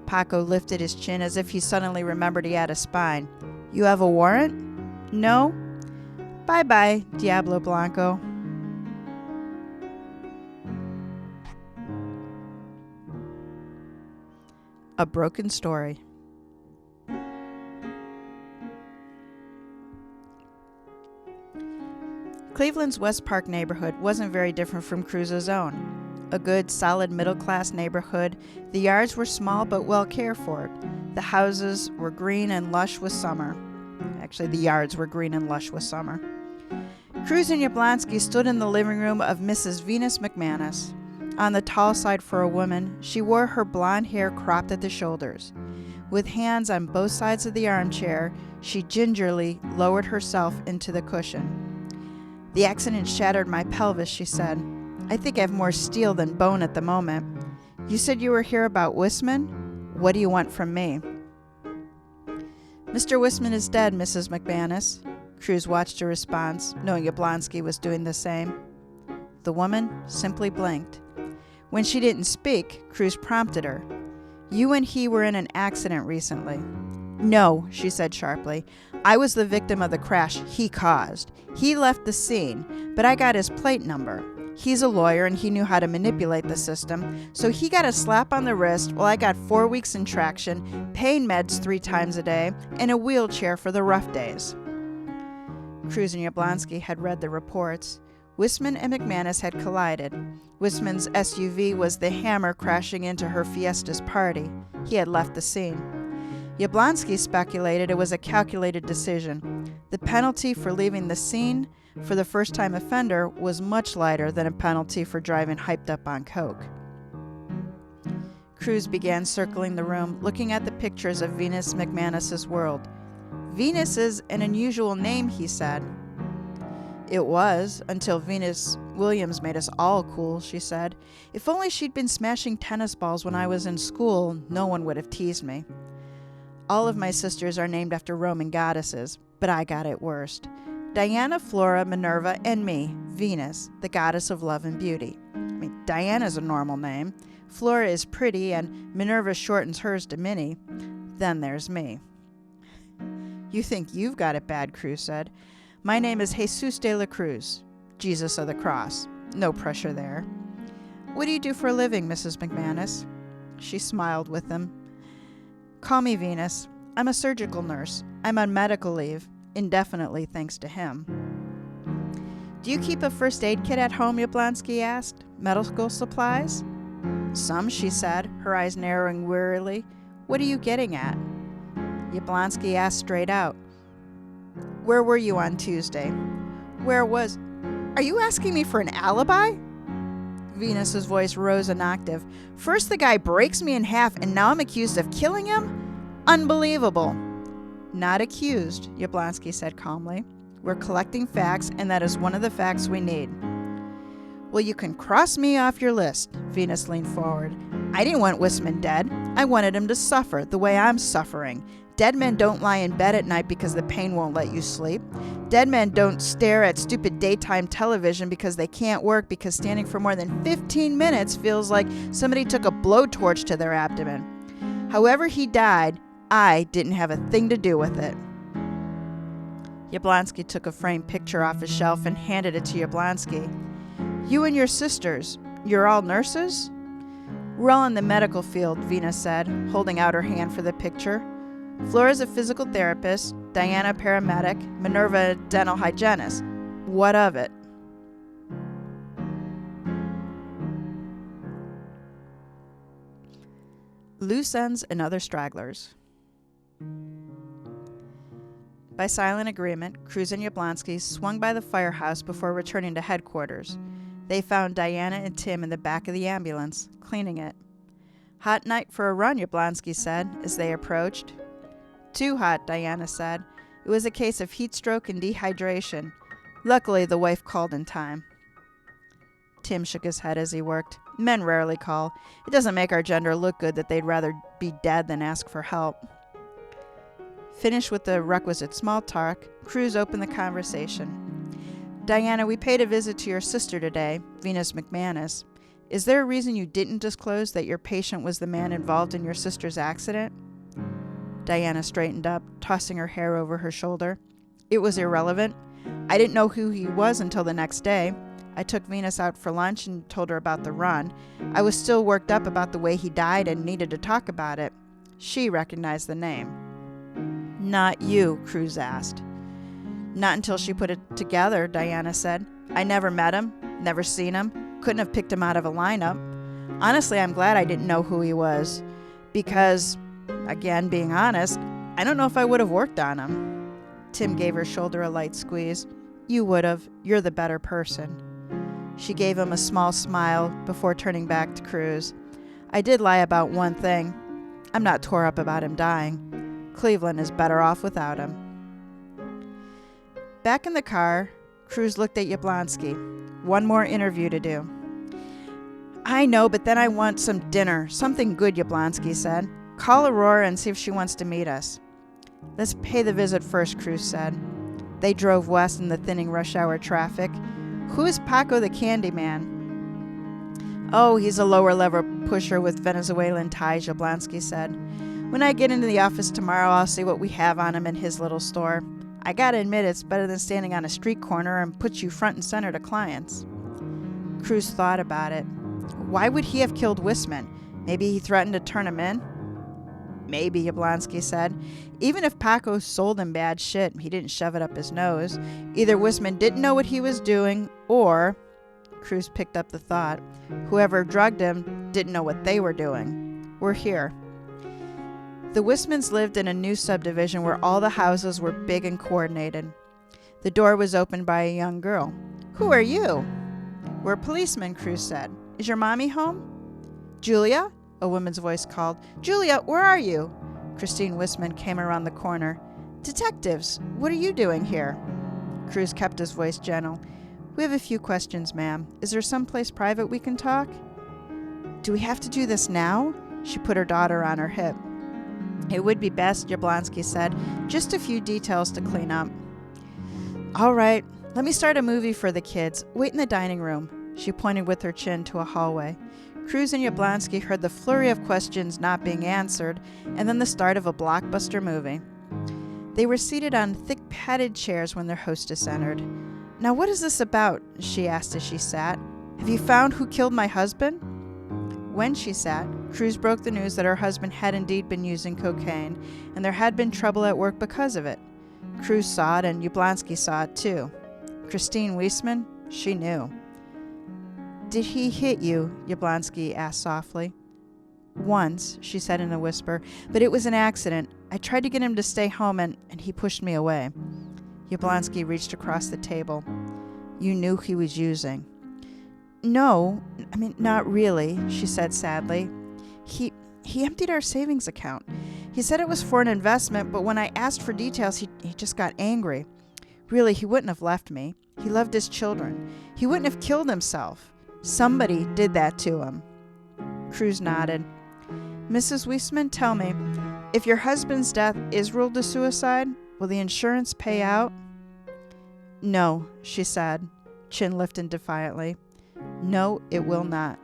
Paco lifted his chin as if he suddenly remembered he had a spine. You have a warrant? No? Bye-bye, Diablo Blanco. A broken story. Cleveland's West Park neighborhood wasn't very different from Cruz's own. A good, solid middle-class neighborhood, the yards were small but well cared for. The houses were green and lush with summer. Actually, the yards were green and lush with summer. Cruz and Yablonsky stood in the living room of Mrs. Venus McManus. On the tall side for a woman, she wore her blonde hair cropped at the shoulders. With hands on both sides of the armchair, she gingerly lowered herself into the cushion. The accident shattered my pelvis, she said. I think I have more steel than bone at the moment. You said you were here about Weissman? What do you want from me? Mr. Weissman is dead, Mrs. McManus. Cruz watched her response, knowing Yablonsky was doing the same. The woman simply blinked. When she didn't speak, Cruz prompted her. You and he were in an accident recently. No, she said sharply. I was the victim of the crash he caused. He left the scene, but I got his plate number. He's a lawyer and he knew how to manipulate the system, so he got a slap on the wrist while I got 4 weeks in traction, pain meds 3 times a day, and a wheelchair for the rough days. Cruz and Yablonsky had read the reports. Weissman and McManus had collided. Weissman's SUV was the hammer crashing into her Fiesta's party. He had left the scene. Yablonsky speculated it was a calculated decision. The penalty for leaving the scene for the first-time offender was much lighter than a penalty for driving hyped up on coke. Cruz began circling the room, looking at the pictures of Venus McManus's world. Venus is an unusual name, he said. It was, until Venus Williams made us all cool, she said. If only she'd been smashing tennis balls when I was in school, no one would have teased me. All of my sisters are named after Roman goddesses, but I got it worst. Diana, Flora, Minerva, and me, Venus, the goddess of love and beauty. Diana's a normal name. Flora is pretty, and Minerva shortens hers to Minnie. Then there's me. You think you've got it bad, Cruz said. My name is Jesus de la Cruz, Jesus of the Cross. No pressure there. What do you do for a living, Mrs. McManus? She smiled with him. Call me Venus. I'm a surgical nurse. I'm on medical leave, indefinitely thanks to him. Do you keep a first aid kit at home, Yablonsky asked. Medical supplies? Some, she said, her eyes narrowing wearily. What are you getting at? Yablonsky asked straight out. Where were you on Tuesday? Where was... Are you asking me for an alibi? Venus's voice rose an octave. First the guy breaks me in half, and now I'm accused of killing him? Unbelievable. Not accused, Yablonsky said calmly. We're collecting facts, and that is one of the facts we need. Well, you can cross me off your list, Venus leaned forward. I didn't want Weissman dead. I wanted him to suffer the way I'm suffering. Dead men don't lie in bed at night because the pain won't let you sleep. Dead men don't stare at stupid daytime television because they can't work because standing for more than 15 minutes feels like somebody took a blowtorch to their abdomen. However he died, I didn't have a thing to do with it. Yablonsky took a framed picture off his shelf and handed it to Yablonsky. You and your sisters, you're all nurses? We're all in the medical field, Venus said, holding out her hand for the picture. Flora's a physical therapist, Diana a paramedic, Minerva a dental hygienist. What of it? Loose ends and other stragglers. By silent agreement, Cruz and Yablonsky swung by the firehouse before returning to headquarters. They found Diana and Tim in the back of the ambulance, cleaning it. Hot night for a run, Yablonsky said, as they approached. Too hot, Diana said. It was a case of heat stroke and dehydration. Luckily, the wife called in time. Tim shook his head as he worked. Men rarely call. It doesn't make our gender look good that they'd rather be dead than ask for help. Finished with the requisite small talk, Cruz opened the conversation. Diana, we paid a visit to your sister today, Venus McManus. Is there a reason you didn't disclose that your patient was the man involved in your sister's accident? Diana straightened up, tossing her hair over her shoulder. It was irrelevant. I didn't know who he was until the next day. I took Venus out for lunch and told her about the run. I was still worked up about the way he died and needed to talk about it. She recognized the name. Not you, Cruz asked. Not until she put it together, Diana said. I never met him, never seen him, couldn't have picked him out of a lineup. Honestly, I'm glad I didn't know who he was. Because, again, being honest, I don't know if I would have worked on him. Tim gave her shoulder a light squeeze. You would have. You're the better person. She gave him a small smile before turning back to Cruz. I did lie about one thing. I'm not tore up about him dying. Cleveland is better off without him. Back in the car, Cruz looked at Yablonsky. One more interview to do. I know, but then I want some dinner. Something good, Yablonsky said. Call Aurora and see if she wants to meet us. Let's pay the visit first, Cruz said. They drove west in the thinning rush hour traffic. Who is Paco the Candyman? Oh, he's a lower level pusher with Venezuelan ties, Yablonsky said. When I get into the office tomorrow, I'll see what we have on him in his little store. I gotta admit, it's better than standing on a street corner and puts you front and center to clients. Cruz thought about it. Why would he have killed Wissman? Maybe he threatened to turn him in? Maybe, Yablonsky said. Even if Paco sold him bad shit, he didn't shove it up his nose. Either Wissman didn't know what he was doing, or, Cruz picked up the thought, whoever drugged him didn't know what they were doing. We're here. The Wissmans lived in a new subdivision where all the houses were big and coordinated. The door was opened by a young girl. Who are you? We're policemen, Cruz said. Is your mommy home? Julia? A woman's voice called. Julia, where are you? Christine Wissman came around the corner. Detectives, what are you doing here? Cruz kept his voice gentle. We have a few questions, ma'am. Is there someplace private we can talk? Do we have to do this now? She put her daughter on her hip. It would be best, Yablonsky said. Just a few details to clean up. All right, let me start a movie for the kids. Wait in the dining room. She pointed with her chin to a hallway. Cruz and Yablonsky heard the flurry of questions not being answered, and then the start of a blockbuster movie. They were seated on thick padded chairs when their hostess entered. Now what is this about? She asked as she sat. Have you found who killed my husband? When she sat, Cruz broke the news that her husband had indeed been using cocaine, and there had been trouble at work because of it. Cruz saw it, and Yablonsky saw it too. Christine Wissman, she knew. Did he hit you? Yablonsky asked softly. Once, she said in a whisper, but it was an accident. I tried to get him to stay home, and he pushed me away. Yablonsky reached across the table. You knew he was using. No, not really, she said sadly. He emptied our savings account. He said it was for an investment, but when I asked for details, he just got angry. Really, he wouldn't have left me. He loved his children. He wouldn't have killed himself. Somebody did that to him. Cruz nodded. Mrs. Wissman, tell me, if your husband's death is ruled a suicide, will the insurance pay out? No, she said, chin lifted defiantly. No, it will not.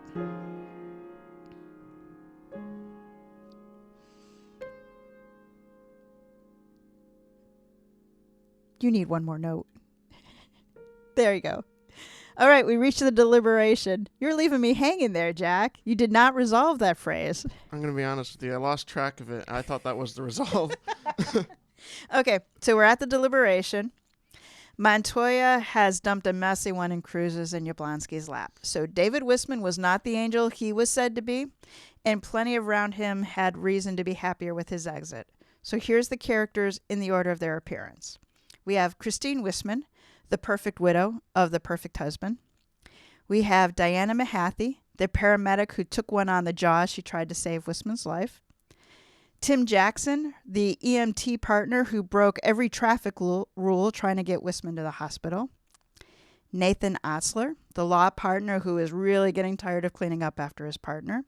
You need one more note. There you go. All right, we reached the deliberation. You're leaving me hanging there, Jack. You did not resolve that phrase. I'm going to be honest with you. I lost track of it. I thought that was the resolve. Okay, so we're at the deliberation. Montoya has dumped a messy one in Cruz's and Yablonsky's lap. So David Wisman was not the angel he was said to be, and plenty around him had reason to be happier with his exit. So here's the characters in the order of their appearance. We have Christine Wisman, the perfect widow of the perfect husband. We have Diana Mahaffey, the paramedic who took one on the jaw as she tried to save Wisman's life. Tim Jackson, the EMT partner who broke every traffic rule trying to get Wisman to the hospital. Nathan Otzler, the law partner who is really getting tired of cleaning up after his partner.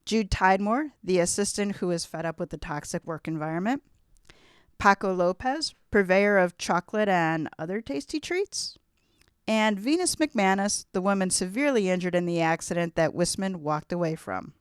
Jude Tidemore, the assistant who is fed up with the toxic work environment. Paco Lopez, purveyor of chocolate and other tasty treats. And Venus McManus, the woman severely injured in the accident that Wisman walked away from.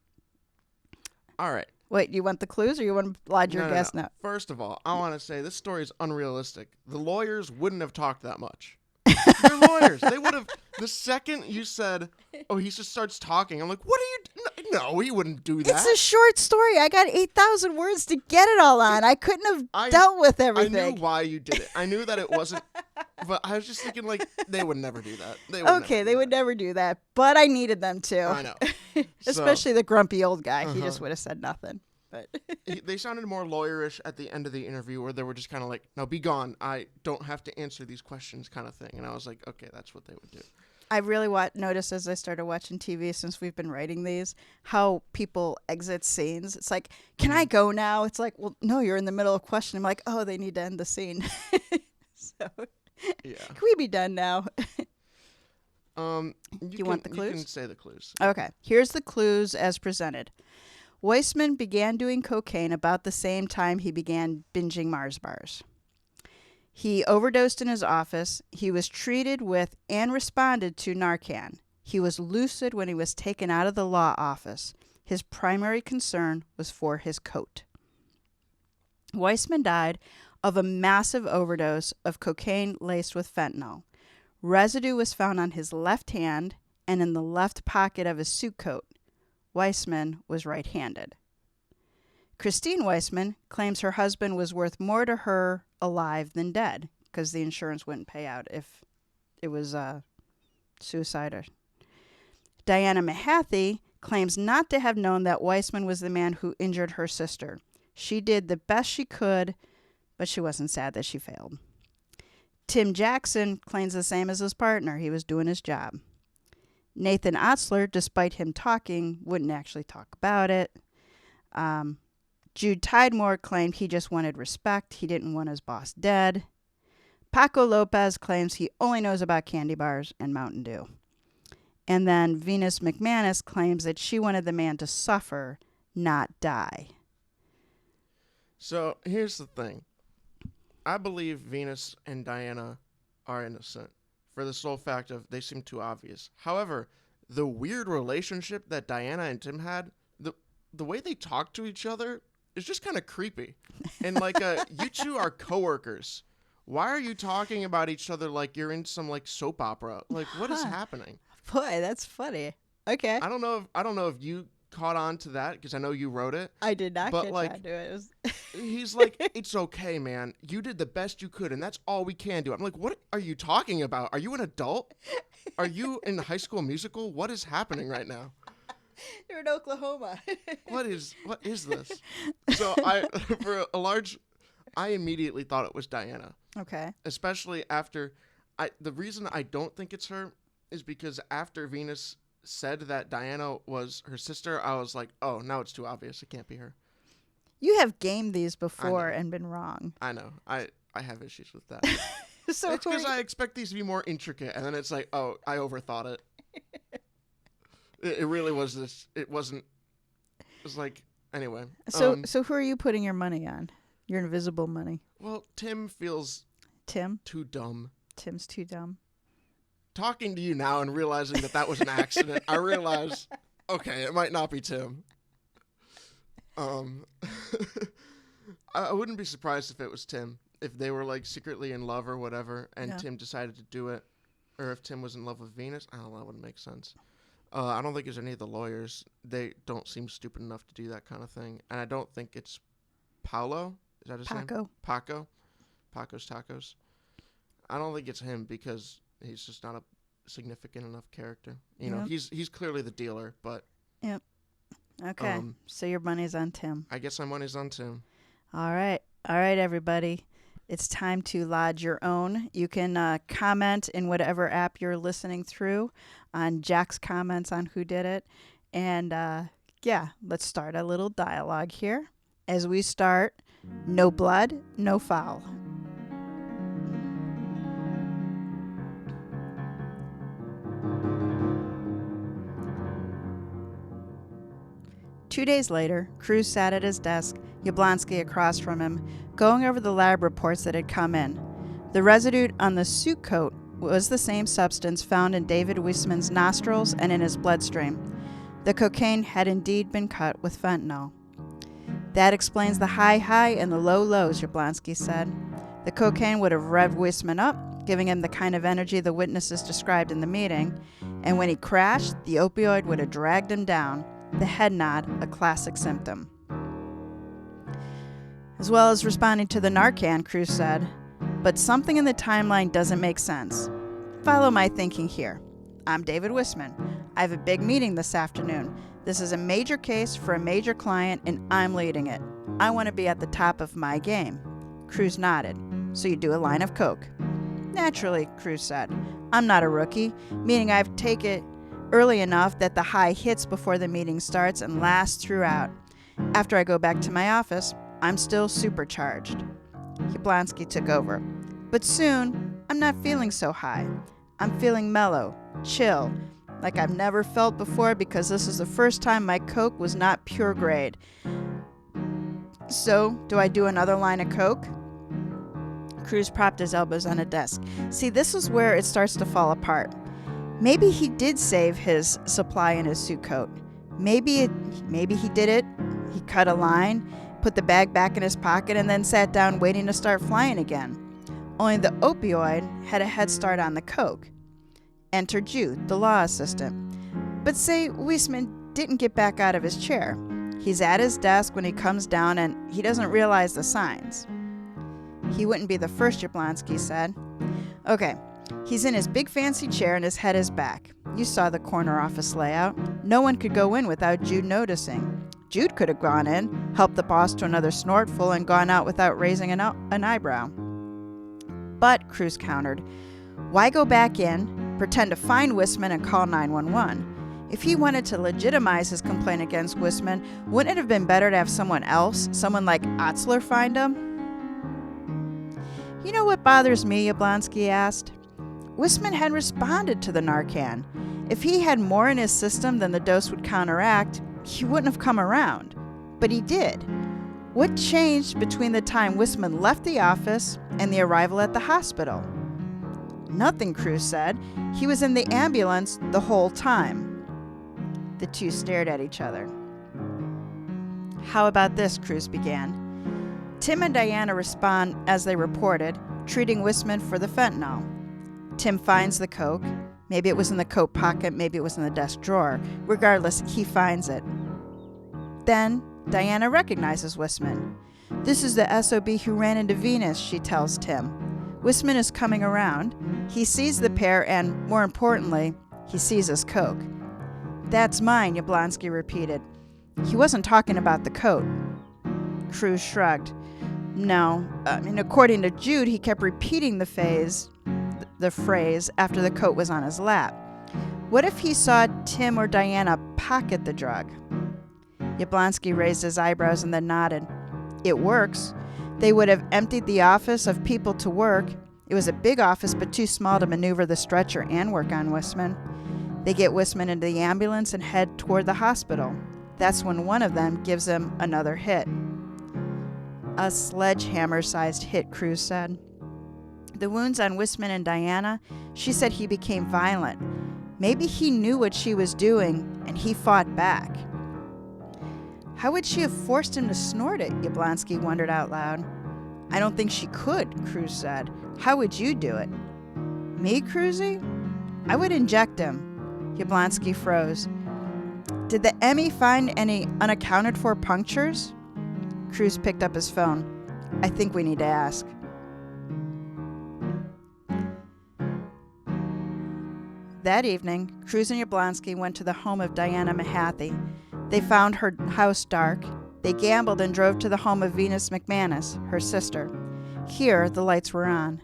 All right. Wait, you want the clues or you want to lodge your guess now? First of all, I want to say this story is unrealistic. The lawyers wouldn't have talked that much. They're lawyers. They would have. The second you said, "Oh, he just starts talking," I'm like, "What are you?" No, he wouldn't do that. It's a short story. I got 8,000 words to get it all on. I couldn't have dealt with everything. I knew why you did it. I knew that it wasn't. But I was just thinking, like, they would never do that. They would never do that. But I needed them to. I know. Especially the grumpy old guy. He just would have said nothing. But they sounded more lawyerish at the end of the interview where they were just kind of like, "No, be gone. I don't have to answer these questions," kind of thing. And I was like, okay, that's what they would do. I really noticed as I started watching TV since we've been writing these, how people exit scenes. It's like, can I go now? It's like, well, no, you're in the middle of a question. I'm like, oh, they need to end the scene. So, yeah. Can we be done now? You want the clues? You can say the clues. Okay. Here's the clues as presented. Weissman began doing cocaine about the same time he began binging Mars bars. He overdosed in his office. He was treated with and responded to Narcan. He was lucid when he was taken out of the law office. His primary concern was for his coat. Weissman died of a massive overdose of cocaine laced with fentanyl. Residue was found on his left hand and in the left pocket of his suit coat. Weissman was right-handed. Christine Weissman claims her husband was worth more to her alive than dead because the insurance wouldn't pay out if it was suicide. Diana Mahaffey claims not to have known that Weissman was the man who injured her sister. She did the best she could, but she wasn't sad that she failed. Tim Jackson claims the same as his partner. He was doing his job. Nathan Otzler, despite him talking, wouldn't actually talk about it. Jude Tidemore claimed he just wanted respect. He didn't want his boss dead. Paco Lopez claims he only knows about candy bars and Mountain Dew. And then Venus McManus claims that she wanted the man to suffer, not die. So here's the thing. I believe Venus and Diana are innocent for the sole fact of they seem too obvious. However, the weird relationship that Diana and Tim had, the way they talk to each other is just kind of creepy. And like, you two are coworkers. Why are you talking about each other like you're in some like soap opera? Like, what is happening? Boy, that's funny. Okay. I don't know if you caught on to that because I know you wrote it. I did not but catch like, on to it. It was he's like, it's okay, man. You did the best you could, and that's all we can do. I'm like, what are you talking about? Are you an adult? Are you in High School Musical? What is happening right now? You're in Oklahoma. What is this? So I immediately thought it was Diana. Okay. Especially after the reason I don't think it's her is because after Venus said that Diana was her sister, I was like, oh, now it's too obvious. It can't be her. You have gamed these before and been wrong. I know. I have issues with that. So it's because I expect these to be more intricate, and then it's like, oh, I overthought it. It really was this. It wasn't. It was like, anyway. So who are you putting your money on? Your invisible money. Well, Tim feels too dumb. Tim's too dumb. Talking to you now and realizing that was an accident, I realize, okay, it might not be Tim. I wouldn't be surprised if it was Tim, if they were like secretly in love or whatever, and Tim decided to do it. Or if Tim was in love with Venus. I don't know. That wouldn't make sense. I don't think it's any of the lawyers. They don't seem stupid enough to do that kind of thing. And I don't think it's Paolo. Is that his name? Paco. Paco's Tacos. I don't think it's him because he's just not a significant enough character. You know, he's clearly the dealer, but... Yep. Okay, so your money's on Tim. I guess my money's on Tim. All right, everybody. It's time to lodge your own. You can comment in whatever app you're listening through on Jack's comments on who did it. And let's start a little dialogue here. As we start, no blood, no foul. Two days later, Cruz sat at his desk, Yablonsky across from him, going over the lab reports that had come in. The residue on the suit coat was the same substance found in David Weissman's nostrils and in his bloodstream. The cocaine had indeed been cut with fentanyl. That explains the high and the low lows, Yablonsky said. The cocaine would have revved Weissman up, giving him the kind of energy the witnesses described in the meeting, and when he crashed, the opioid would have dragged him down. The head nod, a classic symptom. As well as responding to the Narcan, Cruz said, but something in the timeline doesn't make sense. Follow my thinking here. I'm David Weissman. I have a big meeting this afternoon. This is a major case for a major client, and I'm leading it. I want to be at the top of my game. Cruz nodded. So you do a line of coke? Naturally, Cruz said. I'm not a rookie, meaning I've taken early enough that the high hits before the meeting starts and lasts throughout. After I go back to my office, I'm still supercharged. Yablonsky took over. But soon, I'm not feeling so high. I'm feeling mellow, chill, like I've never felt before because this is the first time my coke was not pure grade. So, do I do another line of coke? Cruz propped his elbows on a desk. See, this is where it starts to fall apart. Maybe he did save his supply in his suit coat. Maybe he did it. He cut a line, put the bag back in his pocket, and then sat down waiting to start flying again. Only the opioid had a head start on the coke. Enter Jude, the law assistant. But say Weissman didn't get back out of his chair. He's at his desk when he comes down and he doesn't realize the signs. He wouldn't be the first, Yablonsky said. Okay. He's in his big fancy chair and his head is back. You saw the corner office layout. No one could go in without Jude noticing. Jude could have gone in, helped the boss to another snortful, and gone out without raising an eyebrow. But, Cruz countered, why go back in, pretend to find Weissman, and call 911? If he wanted to legitimize his complaint against Weissman, wouldn't it have been better to have someone else, someone like Otzler, find him? You know what bothers me, Yablonsky asked. Weissman had responded to the Narcan. If he had more in his system than the dose would counteract, he wouldn't have come around. But he did. What changed between the time Weissman left the office and the arrival at the hospital? Nothing, Cruz said. He was in the ambulance the whole time. The two stared at each other. How about this, Cruz began. Tim and Diana respond as they reported, treating Weissman for the fentanyl. Tim finds the coke. Maybe it was in the coat pocket, maybe it was in the desk drawer. Regardless, he finds it. Then, Diana recognizes Weissman. This is the SOB who ran into Venus, she tells Tim. Weissman is coming around. He sees the pair and, more importantly, he sees his coke. That's mine, Yablonsky repeated. He wasn't talking about the coat. Cruz shrugged. No, according to Jude, he kept repeating the phrase after the coat was on his lap. What if he saw Tim or Diana pocket the drug? Yablonsky raised his eyebrows and then nodded. It works. They would have emptied the office of people to work. It was a big office, but too small to maneuver the stretcher and work on Weissman. They get Weissman into the ambulance and head toward the hospital. That's when one of them gives him another hit. A sledgehammer-sized hit, Cruz said. The wounds on Weissman and Diana, she said he became violent. Maybe he knew what she was doing, and he fought back. How would she have forced him to snort it? Yablonsky wondered out loud. I don't think she could, Cruz said. How would you do it? Me, Cruzy? I would inject him. Yablonsky froze. Did the Emmy find any unaccounted for punctures? Cruz picked up his phone. I think we need to ask. That evening, Cruz and Yablonsky went to the home of Diana Mahaffey. They found her house dark. They gambled and drove to the home of Venus McManus, her sister. Here, the lights were on.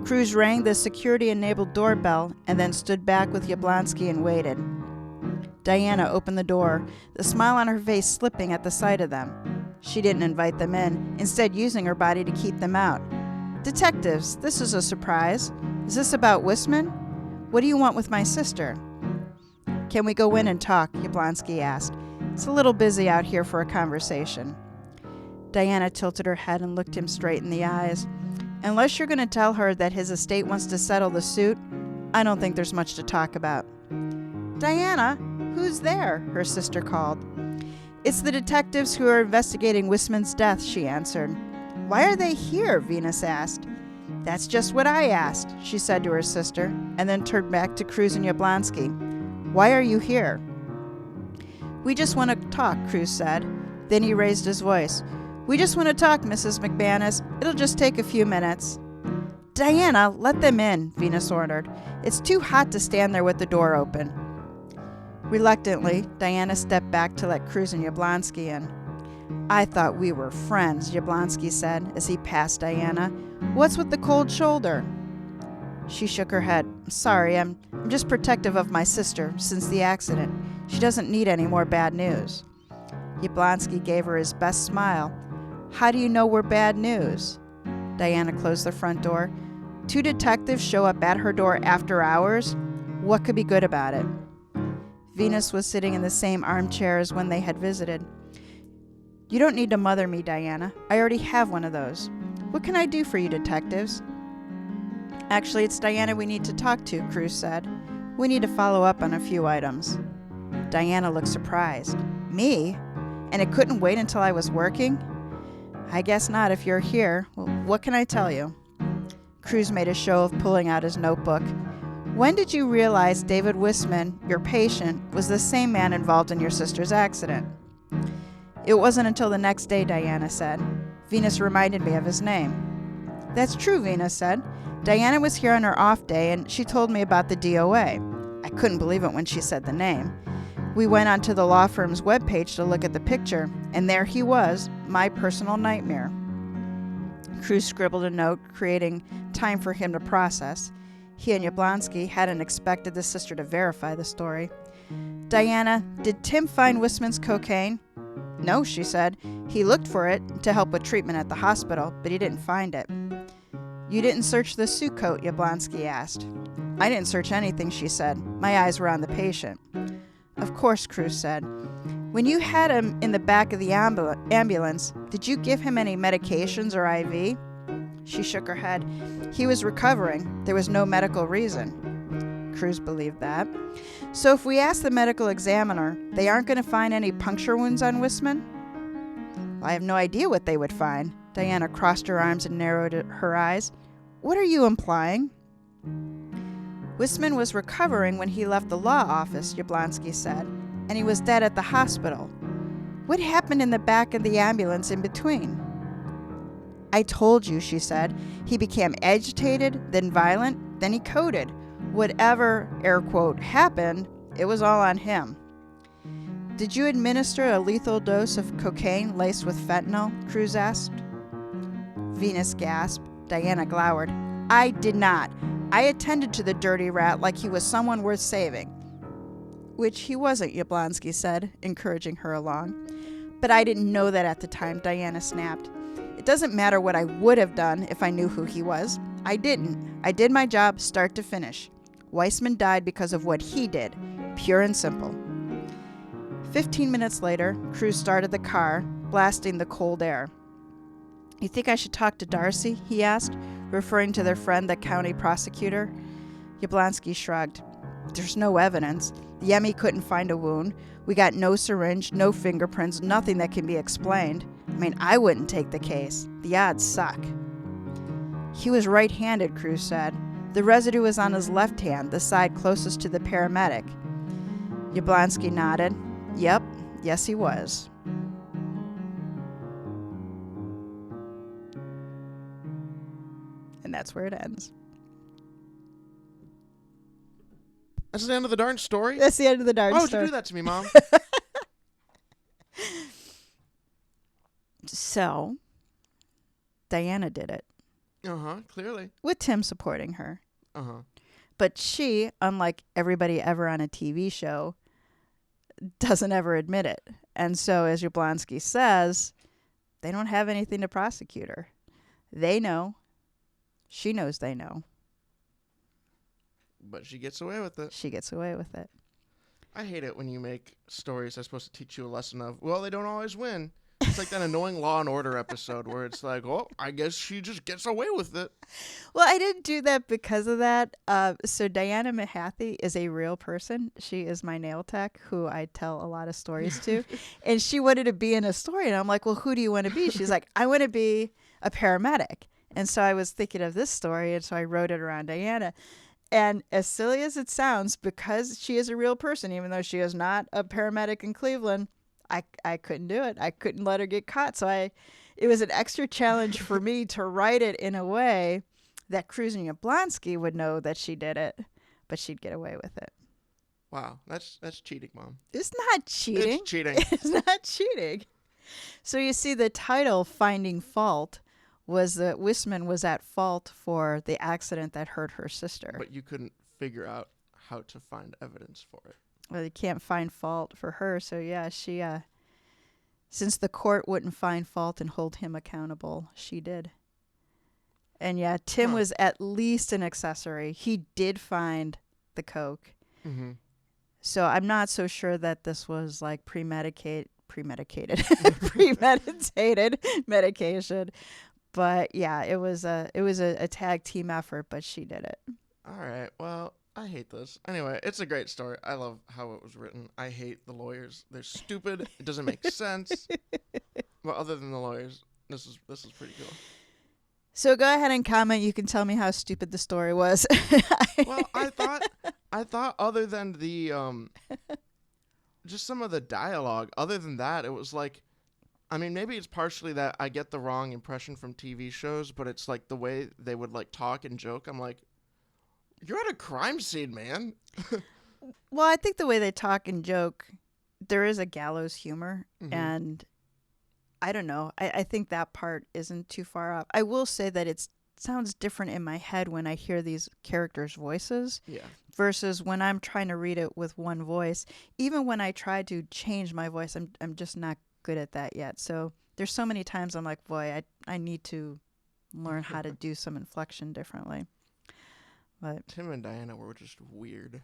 Cruz rang the security-enabled doorbell and then stood back with Yablonsky and waited. Diana opened the door, the smile on her face slipping at the sight of them. She didn't invite them in, instead using her body to keep them out. Detectives, this is a surprise. Is this about Wissman? What do you want with my sister? Can we go in and talk? Yablonsky asked. It's a little busy out here for a conversation. Diana tilted her head and looked him straight in the eyes. Unless you're going to tell her that his estate wants to settle the suit, I don't think there's much to talk about. Diana, who's there? Her sister called. It's the detectives who are investigating Wissman's death, she answered. Why are they here? Venus asked. That's just what I asked, she said to her sister, and then turned back to Cruz and Yablonsky. Why are you here? We just want to talk, Cruz said. Then he raised his voice. We just want to talk, Mrs. McManus. It'll just take a few minutes. Diana, let them in, Venus ordered. It's too hot to stand there with the door open. Reluctantly, Diana stepped back to let Cruz and Yablonsky in. I thought we were friends, Yablonsky said as he passed Diana. What's with the cold shoulder? She shook her head. Sorry, I'm just protective of my sister since the accident. She doesn't need any more bad news. Yablonsky gave her his best smile. How do you know we're bad news? Diana closed the front door. 2 detectives show up at her door after hours? What could be good about it? Venus was sitting in the same armchair as when they had visited. You don't need to mother me, Diana. I already have one of those. What can I do for you, detectives? Actually, it's Diana we need to talk to, Cruz said. We need to follow up on a few items. Diana looked surprised. Me? And it couldn't wait until I was working? I guess not if you're here. Well, what can I tell you? Cruz made a show of pulling out his notebook. When did you realize David Wissman, your patient, was the same man involved in your sister's accident? It wasn't until the next day, Diana said. Venus reminded me of his name. That's true, Venus said. Diana was here on her off day, and she told me about the DOA. I couldn't believe it when she said the name. We went onto the law firm's webpage to look at the picture, and there he was, my personal nightmare. Cruz scribbled a note, creating time for him to process. He and Yablonsky hadn't expected the sister to verify the story. Diana, did Tim find Wissman's cocaine? No, she said. He looked for it to help with treatment at the hospital, but he didn't find it. You didn't search the suit coat, Yablonsky asked. I didn't search anything, she said. My eyes were on the patient. Of course, Cruz said. When you had him in the back of the ambulance, did you give him any medications or IV? She shook her head. He was recovering. There was no medical reason. Cruz believed that. So if we ask the medical examiner, they aren't going to find any puncture wounds on Wissman? I have no idea what they would find. Diana crossed her arms and narrowed her eyes. What are you implying? Wissman was recovering when he left the law office, Yablonsky said, and he was dead at the hospital. What happened in the back of the ambulance in between? I told you, she said. He became agitated, then violent, then he coded. Whatever, air quote, happened, it was all on him. Did you administer a lethal dose of cocaine laced with fentanyl? Cruz asked. Venus gasped. Diana glowered. I did not. I attended to the dirty rat like he was someone worth saving. Which he wasn't, Yablonsky said, encouraging her along. But I didn't know that at the time, Diana snapped. It doesn't matter what I would have done if I knew who he was. I didn't. I did my job start to finish. Wissman died because of what he did. Pure and simple. 15 minutes later, Cruz started the car, blasting the cold air. You think I should talk to Darcy? He asked, referring to their friend, the county prosecutor. Yablonsky shrugged. There's no evidence. The Emmy couldn't find a wound. We got no syringe, no fingerprints, nothing that can be explained. I mean, I wouldn't take the case. The odds suck. He was right-handed, Cruz said. The residue was on his left hand, the side closest to the paramedic. Yablonsky nodded. Yep, yes he was. And that's where it ends. That's the end of the darn story? That's the end of the darn Why would story. you do that to me, Mom? So, Diana did it. Uh-huh, clearly. With Tim supporting her. Uh-huh. But she, unlike everybody ever on a TV show, doesn't ever admit it. And so, as Yablonsky says, they don't have anything to prosecute her. They know. She knows they know. But she gets away with it. She gets away with it. I hate it when you make stories that's supposed to teach you a lesson of, well, they don't always win. It's like that annoying Law and Order episode where it's like, oh, I guess she just gets away with it. Well, I didn't do that because of that. So Diana Mahaffey is a real person. She is my nail tech who I tell a lot of stories to. And she wanted to be in a story. And I'm like, well, who do you want to be? She's like, I want to be a paramedic. And so I was thinking of this story. And so I wrote it around Diana. And as silly as it sounds, because she is a real person, even though she is not a paramedic in Cleveland, I couldn't do it. I couldn't let her get caught. So it was an extra challenge for me to write it in a way that Cruz and Yablonsky would know that she did it, but she'd get away with it. Wow, that's cheating, Mom. It's not cheating. It's cheating. It's not cheating. So you see, the title, Finding Fault, was that Wissman was at fault for the accident that hurt her sister. But you couldn't figure out how to find evidence for it. Well, you can't find fault for her. So, yeah, she, since the court wouldn't find fault and hold him accountable, she did. And, yeah, Tim was at least an accessory. He did find the coke. Mm-hmm. So I'm not so sure that this was, like, premeditated medication. But, yeah, it was a tag team effort, but she did it. All right, well, I hate this. Anyway, it's a great story. I love how it was written. I hate the lawyers. They're stupid. It doesn't make sense. But other than the lawyers, this is pretty cool. So go ahead and comment. You can tell me how stupid the story was. Well, I thought other than the just some of the dialogue, other than that, it was like, I mean, maybe it's partially that I get the wrong impression from TV shows, but it's like the way they would like talk and joke. I'm like, you're at a crime scene, man. Well, I think the way they talk and joke, there is a gallows humor, and I don't know. I think that part isn't too far off. I will say that it sounds different in my head when I hear these characters' voices versus when I'm trying to read it with one voice. Even when I try to change my voice, I'm just not good at that yet. So there's so many times I'm like, boy, I need to learn how to do some inflection differently. But Tim and Diana were just weird.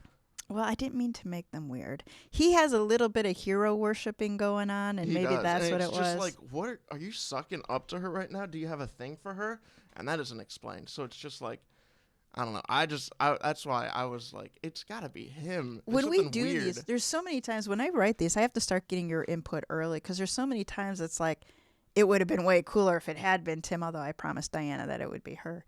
Well, I didn't mean to make them weird. He has a little bit of hero worshipping going on, and maybe that's what it was. It's just like, what are you sucking up to her right now? Do you have a thing for her? And that isn't explained. So it's just like, I don't know. That's why I was like, it's got to be him. When we do these, there's so many times when I write these, I have to start getting your input early because there's so many times it's like, it would have been way cooler if it had been Tim, although I promised Diana that it would be her.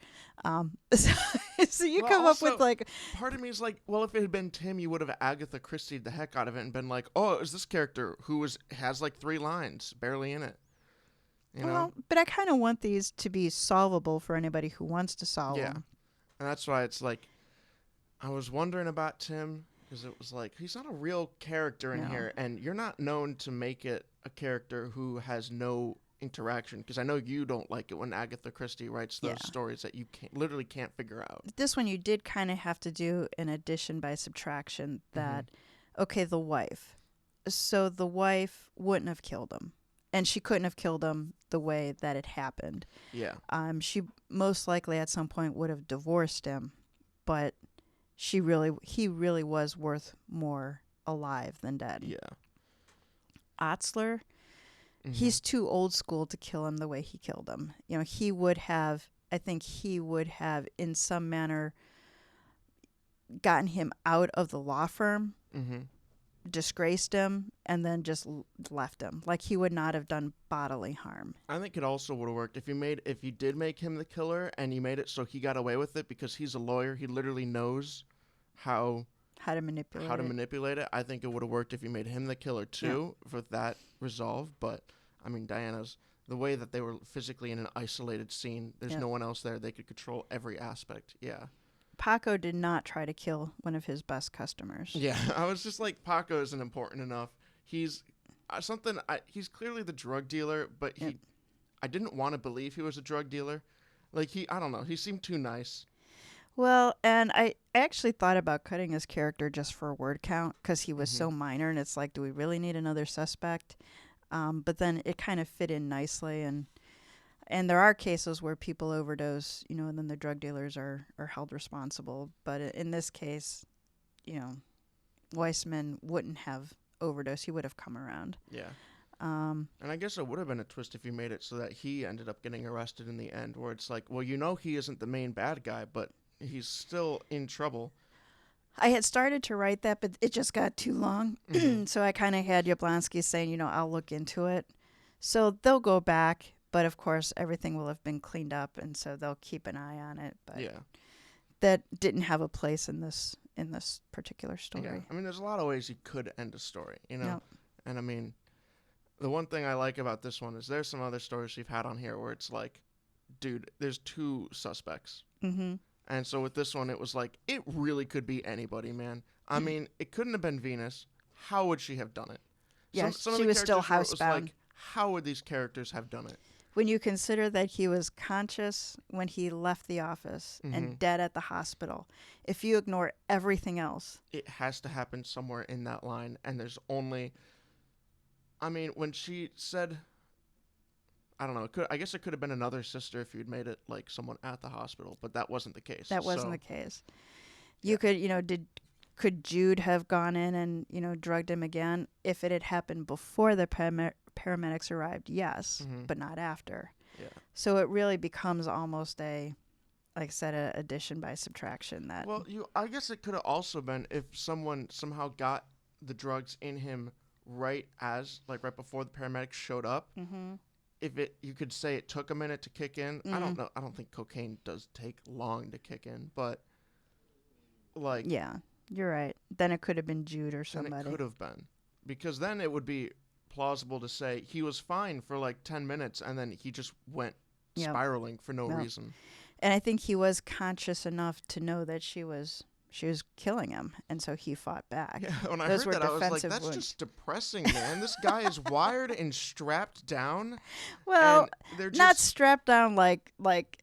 So you come up with like... Part of me is like, well, if it had been Tim, you would have Agatha Christie the heck out of it and been like, oh, it was this character who has like 3 lines, barely in it. You know? But I kind of want these to be solvable for anybody who wants to solve them. And that's why it's like, I was wondering about Tim, because it was like, he's not a real character in here, and you're not known to make it a character who has no interaction, because I know you don't like it when Agatha Christie writes those stories that you literally can't figure out. This one you did kind of have to do an addition by subtraction that, okay, the wife. So the wife wouldn't have killed him, and she couldn't have killed him the way that it happened. Yeah. She most likely at some point would have divorced him, but he really was worth more alive than dead. Yeah. Otzler, he's too old school to kill him the way he killed him. You know, I think he would have in some manner gotten him out of the law firm disgraced him and then just left him. Like, he would not have done bodily harm. I think it also would have worked if you did make him the killer and you made it so he got away with it because he's a lawyer. He literally knows how to manipulate it. I think it would have worked if you made him the killer too, for that resolve. But I mean, Diana's, the way that they were physically in an isolated scene, there's no one else there. They could control every aspect. Yeah. Paco did not try to kill one of his best customers. Yeah, I was just like, Paco isn't important enough. He's he's clearly the drug dealer, but I didn't want to believe he was a drug dealer. Like, I don't know, he seemed too nice. Well, and I actually thought about cutting his character just for a word count because he was so minor, and it's like, do we really need another suspect? But then it kind of fit in nicely, and there are cases where people overdose, and then the drug dealers are held responsible. But in this case, Weissman wouldn't have overdosed. He would have come around. Yeah. And I guess it would have been a twist if you made it so that he ended up getting arrested in the end, where it's like, well, he isn't the main bad guy, but he's still in trouble. I had started to write that, but it just got too long. So I kind of had Jablonski saying, I'll look into it. So they'll go back. But, of course, everything will have been cleaned up, and so they'll keep an eye on it. But that didn't have a place in this particular story. Yeah. I mean, there's a lot of ways you could end a story, Yep. And, I mean, the one thing I like about this one is there's some other stories we've had on here where it's like, dude, there's two suspects. Mm-hmm. And so with this one, it was like, it really could be anybody, man. I mean, it couldn't have been Venus. How would she have done it? Yeah, some she was still housebound. Like, how would these characters have done it? When you consider that he was conscious when he left the office and dead at the hospital, if you ignore everything else, it has to happen somewhere in that line. And there's only, I mean, when she said, I don't know, I guess it could have been another sister if you'd made it like someone at the hospital, but that wasn't the case. That wasn't the case. You could, could Jude have gone in and, drugged him again if it had happened before the paramedics arrived? Yes, but not after. Yeah. So it really becomes almost like I said, a addition by subtraction. I guess it could have also been if someone somehow got the drugs in him right before the paramedics showed up. Mm-hmm. You could say it took a minute to kick in. I don't know. I don't think cocaine does take long to kick in, but yeah. You're right. Then it could have been Jude or somebody. Then it could have been. Because then it would be plausible to say he was fine for like 10 minutes and then he just went spiraling for no reason. And I think he was conscious enough to know that she was killing him, and so he fought back. Yeah, when I Those heard were that, I was like, defensive that's wounds. just depressing, man. This guy is wired and strapped down. Well, and they're just not strapped down like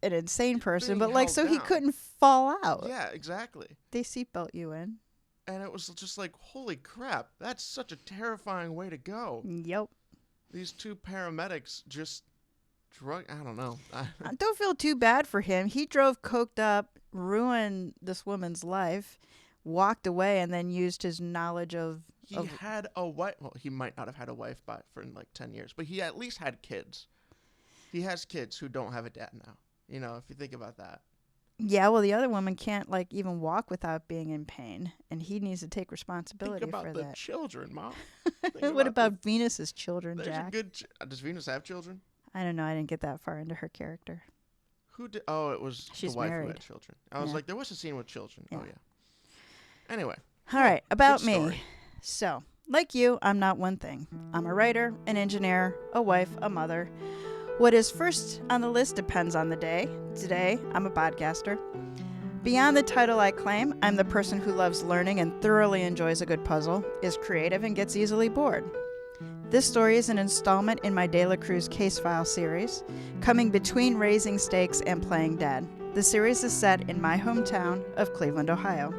an insane person, but held so he down. couldn't fall out. Yeah, exactly. They seatbelt you in. And it was just like, holy crap, that's such a terrifying way to go. Yep. These two paramedics just I don't know. I don't feel too bad for him. He drove coked up, ruined this woman's life, walked away, and then used his knowledge of... He had a wife. Well, he might not have had a wife for like 10 years, but he at least had kids. He has kids who don't have a dad now. If you think about that. Yeah, well, the other woman can't even walk without being in pain, and he needs to take responsibility for that. Think about the children, Mom. What about Venus's children, There's Jack? Does Venus have children? I don't know. I didn't get that far into her character. Who did? Oh, it was She's the wife married. who had children. I was like, there was a scene with children. Yeah. Oh, yeah. Anyway. All right, about good me. story. So, like you, I'm not one thing. I'm a writer, an engineer, a wife, a mother. What is first on the list depends on the day. Today, I'm a podcaster. Beyond the title I claim, I'm the person who loves learning and thoroughly enjoys a good puzzle, is creative, and gets easily bored. This story is an installment in my De La Cruz case file series, coming between Raising Stakes and Playing Dead. The series is set in my hometown of Cleveland, Ohio.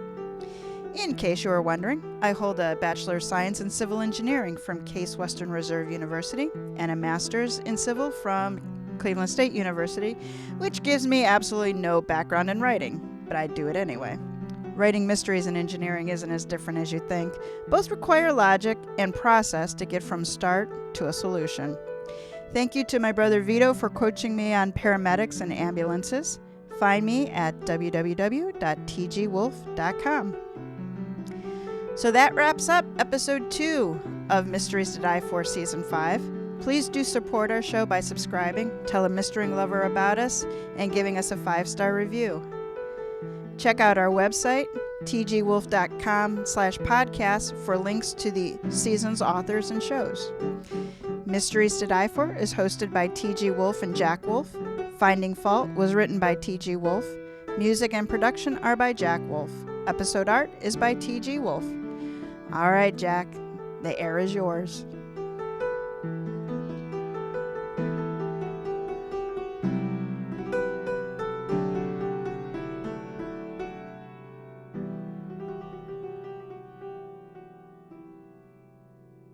In case you are wondering, I hold a Bachelor of Science in Civil Engineering from Case Western Reserve University and a Master's in Civil from Cleveland State University, which gives me absolutely no background in writing, but I do it anyway. Writing mysteries and engineering isn't as different as you think. Both require logic and process to get from start to a solution. Thank you to my brother Vito for coaching me on paramedics and ambulances. Find me at www.tgwolff.com. So that wraps up episode 2 of Mysteries to Die For Season 5. Please do support our show by subscribing, tell a mystering lover about us, and giving us a 5-star review. Check out our website, tgwolff.com/podcast, for links to the season's authors and shows. Mysteries to Die For is hosted by TG Wolff and Jack Wolff. Finding Fault was written by TG Wolff. Music and production are by Jack Wolff. Episode art is by TG Wolff. All right, Jack, the air is yours.